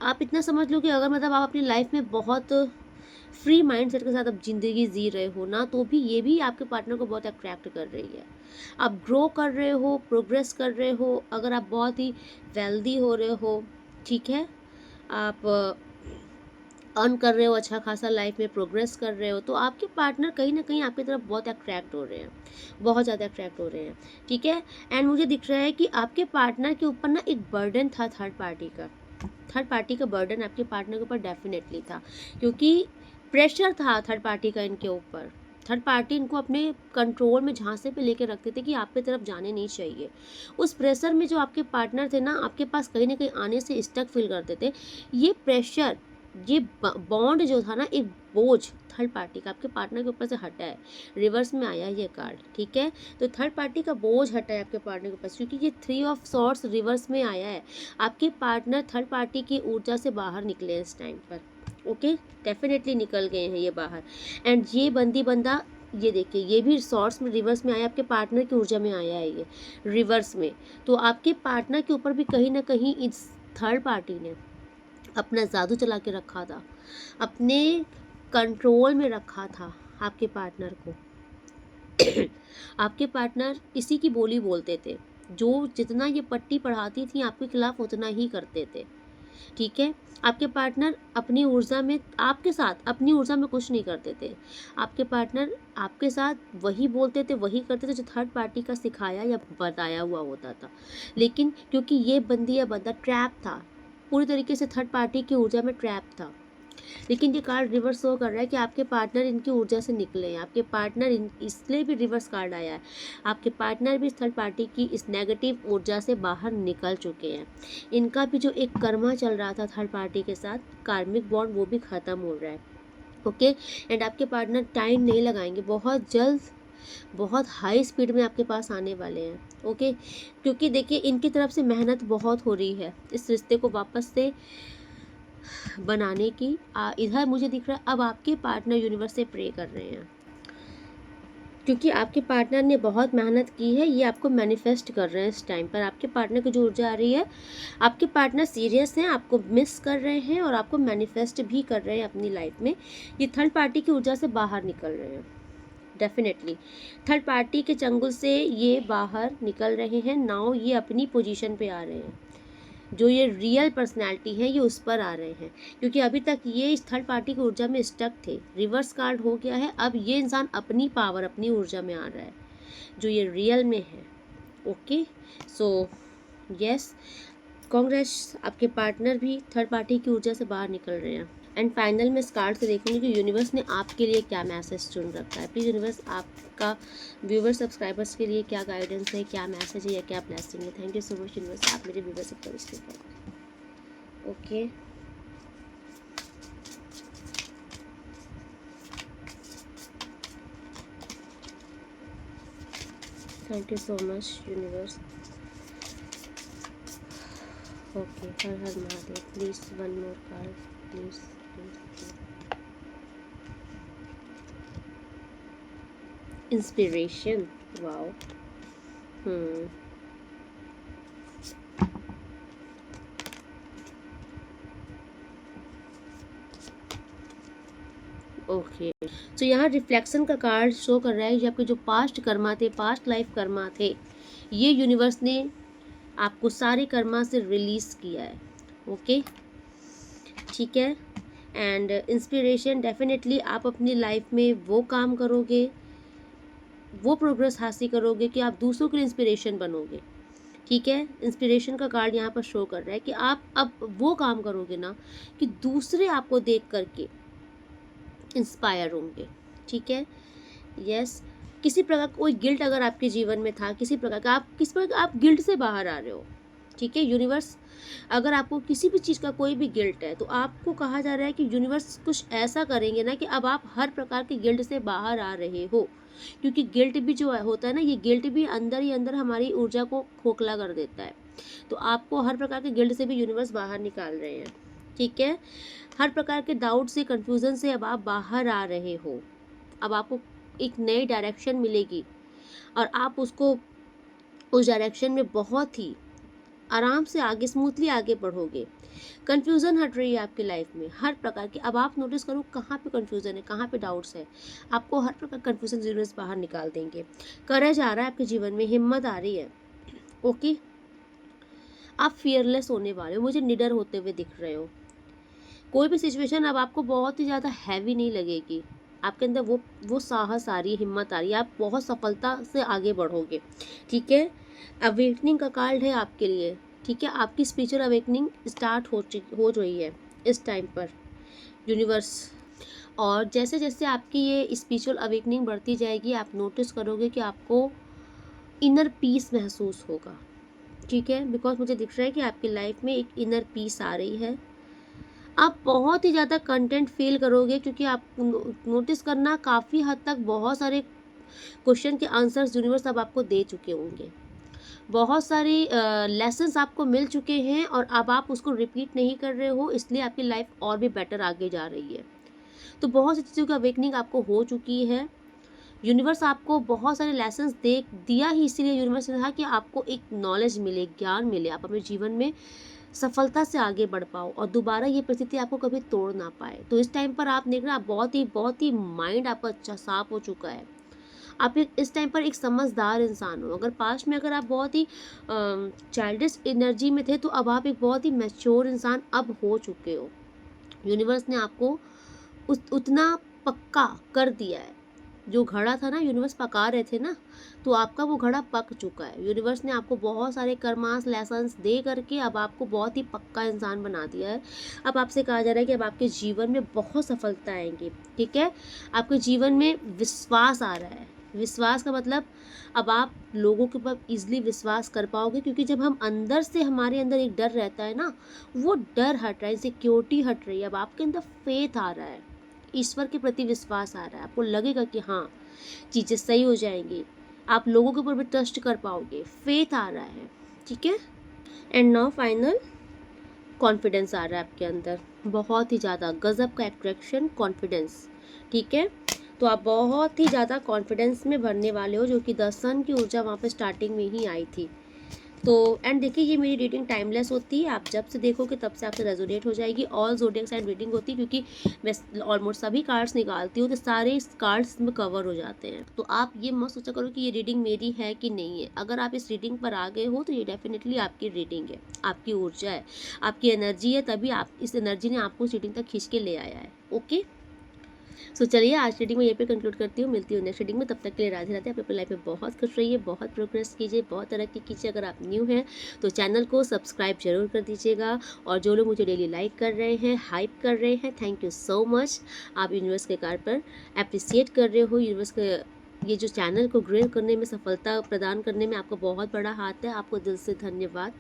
आप इतना समझ लो कि अगर मतलब आप अपनी लाइफ में बहुत फ्री माइंड सेट के साथ आप ज़िंदगी जी रहे हो ना, तो भी ये भी आपके पार्टनर को बहुत अट्रैक्ट कर रही है। आप ग्रो कर रहे हो, प्रोग्रेस कर रहे हो, अगर आप बहुत ही वेल्दी हो रहे हो, ठीक है, आप अर्न कर रहे हो, अच्छा खासा लाइफ में प्रोग्रेस कर रहे हो, तो आपके पार्टनर कहीं ना कहीं आपकी तरफ बहुत अट्रैक्ट हो रहे हैं, बहुत ज़्यादा अट्रैक्ट हो रहे हैं। ठीक है, एंड मुझे दिख रहा है कि आपके पार्टनर के ऊपर ना एक बर्डन था थर्ड पार्टी का, थर्ड पार्टी का बर्डन आपके पार्टनर के ऊपर डेफिनेटली था, क्योंकि प्रेशर था थर्ड पार्टी का इनके ऊपर। थर्ड पार्टी इनको अपने कंट्रोल में झांसे पे लेके रखते थे कि आपकी तरफ जाने नहीं चाहिए। उस प्रेशर में जो आपके पार्टनर थे ना, आपके पास कहीं ना कहीं आने से स्टक फील करते थे। ये प्रेशर, ये बॉन्ड जो था ना, एक बोझ थर्ड पार्टी का आपके पार्टनर के ऊपर से हटा है। रिवर्स में आया ये कार्ड, ठीक है, तो थर्ड पार्टी का बोझ हटा है आपके पार्टनर के ऊपर, क्योंकि ये 3 ऑफ सॉर्ड्स रिवर्स में आया है। आपके पार्टनर थर्ड पार्टी की ऊर्जा से बाहर निकले हैं इस टाइम पर। ओके, डेफिनेटली निकल गए हैं ये बाहर। एंड ये बंदी बंदा, ये देखिए, ये भी सॉर्ड्स में रिवर्स में आया, आपके पार्टनर की ऊर्जा में आया है ये रिवर्स में। तो आपके पार्टनर के ऊपर भी कहीं ना कहीं इस थर्ड पार्टी ने अपना जादू चला के रखा था, अपने कंट्रोल में रखा था आपके पार्टनर को। आपके पार्टनर इसी की बोली बोलते थे, जो जितना ये पट्टी पढ़ाती थी आपके खिलाफ उतना ही करते थे। ठीक है, आपके पार्टनर अपनी ऊर्जा में, आपके साथ अपनी ऊर्जा में कुछ नहीं करते थे। आपके पार्टनर आपके साथ वही बोलते थे, वही करते थे जो थर्ड पार्टी का सिखाया या बताया हुआ होता था। लेकिन क्योंकि ये बंदी या बंदा ट्रैप था, पूरी तरीके से थर्ड पार्टी की ऊर्जा में ट्रैप था, लेकिन ये कार्ड रिवर्स शो कर रहा है कि आपके पार्टनर इनकी ऊर्जा से निकले हैं, आपके पार्टनर इसलिए भी रिवर्स कार्ड आया है, आपके पार्टनर भी थर्ड पार्टी की इस नेगेटिव ऊर्जा से बाहर निकल चुके हैं। इनका भी जो एक कर्मा चल रहा था थर्ड पार्टी के साथ, कार्मिक बॉन्ड, वो भी ख़त्म हो रहा है। ओके, एंड आपके पार्टनर टाइम नहीं लगाएंगे, बहुत जल्द बहुत हाई स्पीड में आपके पास आने वाले हैं। ओके, क्योंकि देखिए इनकी तरफ से मेहनत बहुत हो रही है इस रिश्ते को वापस से बनाने की। इधर मुझे दिख रहा है अब आपके पार्टनर यूनिवर्स से प्रे कर रहे हैं, क्योंकि आपके पार्टनर ने बहुत मेहनत की है, ये आपको मैनिफेस्ट कर रहे हैं इस टाइम पर। आपके पार्टनर की जो ऊर्जा आ रही है, आपके पार्टनर सीरियस हैं, आपको मिस कर रहे हैं और आपको मैनिफेस्ट भी कर रहे हैं अपनी लाइफ में। ये थर्ड पार्टी की ऊर्जा से बाहर निकल रहे हैं, डेफिनेटली थर्ड पार्टी के चंगुल से ये बाहर निकल रहे हैं। नाउ ये अपनी पोजीशन पे आ रहे हैं, जो ये रियल पर्सनैलिटी है ये उस पर आ रहे हैं, क्योंकि अभी तक ये इस थर्ड पार्टी की ऊर्जा में स्टक थे। रिवर्स कार्ड हो गया है, अब ये इंसान अपनी पावर अपनी ऊर्जा में आ रहा है, जो ये रियल में है। ओके, सो यस, कांग्रेस, आपके पार्टनर भी थर्ड पार्टी की ऊर्जा से बाहर निकल रहे हैं। एंड फाइनल में इस कार्ड से देखूंगी कि यूनिवर्स ने आपके लिए क्या मैसेज चुन रखा है। प्लीज़ यूनिवर्स, आपका व्यूवर सब्सक्राइबर्स के लिए क्या गाइडेंस है, क्या मैसेज है या क्या ब्लेसिंग है। Thank you so much universe, आप मेरे व्यूवर से okay. Thank you so much universe. Okay, her her Mahadev. Please one more card, please please. Inspiration, wow. Okay, तो यहाँ रिफ्लेक्शन का कार्ड शो कर रहा है कि आपके जो पास्ट कर्मा थे, पास्ट लाइफ कर्मा थे, ये यूनिवर्स ने आपको सारे कर्मा से रिलीज किया है। ओके, ठीक है। एंड इंस्पिरेशन, डेफिनेटली आप अपनी लाइफ में वो काम करोगे, वो प्रोग्रेस हासिल करोगे कि आप दूसरों के लिए इंस्पिरेशन बनोगे। ठीक है, इंस्पिरेशन का कार्ड यहाँ पर शो कर रहा है कि आप अब वो काम करोगे ना कि दूसरे आपको देख करके इंस्पायर होंगे। ठीक है, यस। किसी प्रकार कोई गिल्ट अगर आपके जीवन में था, किसी प्रकार का आप गिल्ट से बाहर आ रहे हो। ठीक है, यूनिवर्स, अगर आपको किसी भी चीज़ का कोई भी गिल्ट है तो आपको कहा जा रहा है कि यूनिवर्स कुछ ऐसा करेंगे ना कि अब आप हर प्रकार के गिल्ट से बाहर आ रहे हो। क्योंकि गिल्ट भी जो होता है ना, ये गिल्ट भी अंदर ही अंदर हमारी ऊर्जा को खोखला कर देता है। तो आपको हर प्रकार के गिल्ट से भी यूनिवर्स बाहर निकाल रहे हैं। ठीक है, हर प्रकार के डाउट से, कंफ्यूजन से अब आप बाहर आ रहे हो। अब आपको एक नई डायरेक्शन मिलेगी और आप उसको उस डायरेक्शन में बहुत ही आराम से आगे, स्मूथली आगे बढ़ोगे। कन्फ्यूज़न हट रही है आपकी लाइफ में हर प्रकार की। अब आप नोटिस करो कहाँ पे कन्फ्यूज़न है, कहाँ पे डाउट्स है, आपको हर प्रकार कन्फ्यूज़न जीवन से बाहर निकाल देंगे। करेज आ रहा है आपके जीवन में, हिम्मत आ रही है। ओके, आप फियरलेस होने वाले हो, मुझे निडर होते हुए दिख रहे हो। कोई भी सिचुएशन अब आपको बहुत ही ज़्यादा हैवी नहीं लगेगी। आपके अंदर वो साहस आ रही है, हिम्मत आ रही है, आप बहुत सफलता से आगे बढ़ोगे। ठीक है, अवेकनिंग का कार्ड है आपके लिए। ठीक है, आपकी स्पिरिचुअल अवेकनिंग स्टार्ट हो रही है इस टाइम पर यूनिवर्स। और जैसे जैसे आपकी ये स्पिरिचुअल अवेकनिंग बढ़ती जाएगी, आप नोटिस करोगे कि आपको इनर पीस महसूस होगा। ठीक है, बिकॉज मुझे दिख रहा है कि आपकी लाइफ में एक इनर पीस आ रही है। आप बहुत ही ज़्यादा कंटेंट फील करोगे, क्योंकि आप नोटिस करना, काफ़ी हद तक बहुत सारे क्वेश्चन के आंसर्स यूनिवर्स अब आपको दे चुके होंगे। बहुत सारी लेसन्स आपको मिल चुके हैं और अब आप उसको रिपीट नहीं कर रहे हो, इसलिए आपकी लाइफ और भी बेटर आगे जा रही है। तो बहुत सी चीज़ों की अवेकनिंग आपको हो चुकी है। यूनिवर्स आपको बहुत सारे लेसन्स दे दिया ही इसीलिए यूनिवर्स ने कहा कि आपको एक नॉलेज मिले, ज्ञान मिले, आप अपने जीवन में सफलता से आगे बढ़ पाओ और दोबारा ये परिस्थिति आपको कभी तोड़ ना पाए। तो इस टाइम पर आप देख रहे हैं, आप बहुत ही माइंड आपका अच्छा साफ हो चुका है। आप इस टाइम पर एक समझदार इंसान हो। अगर पास्ट में अगर आप बहुत ही चाइल्डिश एनर्जी में थे, तो अब आप एक बहुत ही मैच्योर इंसान अब हो चुके हो। यूनिवर्स ने आपको उतना पक्का कर दिया है, जो घड़ा था ना, यूनिवर्स पका रहे थे ना, तो आपका वो घड़ा पक चुका है। यूनिवर्स ने आपको बहुत सारे कर्मास लेसन्स दे करके अब आपको बहुत ही पक्का इंसान बना दिया है। अब आपसे कहा जा रहा है कि अब आपके जीवन में बहुत सफलता आएंगी, ठीक है। आपके जीवन में विश्वास आ रहा है। विश्वास का मतलब अब आप लोगों के ऊपर ईजिली विश्वास कर पाओगे, क्योंकि जब हम अंदर से, हमारे अंदर एक डर रहता है ना, वो डर हट रहा है, सिक्योरिटी हट रही है। अब आपके अंदर फेथ आ रहा है, ईश्वर के प्रति विश्वास आ रहा है। आपको लगेगा कि हाँ, चीज़ें सही हो जाएंगी। आप लोगों के ऊपर भी ट्रस्ट कर पाओगे, फेथ आ रहा है, ठीक है। एंड नाउ फाइनल, कॉन्फिडेंस आ रहा है आपके अंदर, बहुत ही ज़्यादा गजब का अट्रैक्शन, कॉन्फिडेंस, ठीक है। तो आप बहुत ही ज़्यादा कॉन्फिडेंस में भरने वाले हो, जो कि द सन की ऊर्जा वहाँ पे स्टार्टिंग में ही आई थी। तो एंड देखिए, ये मेरी रीडिंग टाइमलेस होती है, आप जब से देखोगे तब से आपसे रेजोनेट हो जाएगी। ऑल ज़ोडिएक साइन रीडिंग होती है, क्योंकि मैं ऑलमोस्ट सभी कार्ड्स निकालती हूँ तो सारे कार्ड्स में कवर हो जाते हैं। तो आप ये मत सोचा करो कि ये रीडिंग मेरी है कि नहीं है। अगर आप इस रीडिंग पर आ गए हो तो ये डेफिनेटली आपकी रीडिंग है, आपकी ऊर्जा है, आपकी एनर्जी है, तभी आप, इस एनर्जी ने आपको इस रीडिंग तक खींच के ले आया है। ओके, सो चलिए आज रीडिंग में ये पे कंक्लूड करती हूँ। मिलती हूँ नेक्स्ट रीडिंग में, तब तक के लिए राधे राधे। आप अपनी लाइफ में बहुत खुश रहिए, बहुत प्रोग्रेस कीजिए, बहुत तरक्की कीजिए। अगर आप न्यू हैं तो चैनल को सब्सक्राइब जरूर कर दीजिएगा। और जो लोग मुझे डेली लाइक कर रहे हैं, हाइप कर रहे हैं, थैंक यू सो मच। आप यूनिवर्स के कार्य पर अप्रिसिएट कर रहे हो। यूनिवर्स के ये जो चैनल को ग्रो करने में, सफलता प्रदान करने में आपका बहुत बड़ा हाथ है, आपको दिल से धन्यवाद।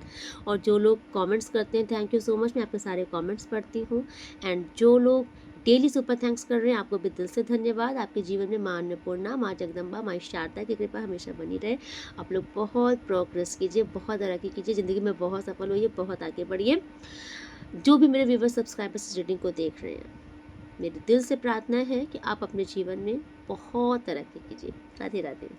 और जो लोग कमेंट्स करते हैं, थैंक यू सो मच, मैं आपके सारे कमेंट्स पढ़ती हूँ। एंड जो लोग डेली सुपर थैंक्स कर रहे हैं, आपको भी दिल से धन्यवाद। आपके जीवन में माँ अन्नपूर्णा, माँ जगदम्बा, माँ शारदा की कृपा हमेशा बनी रहे। आप लोग बहुत प्रोग्रेस कीजिए, बहुत तरक्की कीजिए, ज़िंदगी में बहुत सफल होइए, बहुत आगे बढ़िए। जो भी मेरे व्यूवर्स सब्सक्राइबर्स रीडिंग को देख रहे हैं, मेरे दिल से प्रार्थना है कि आप अपने जीवन में बहुत तरक्की कीजिए। राधे राधे।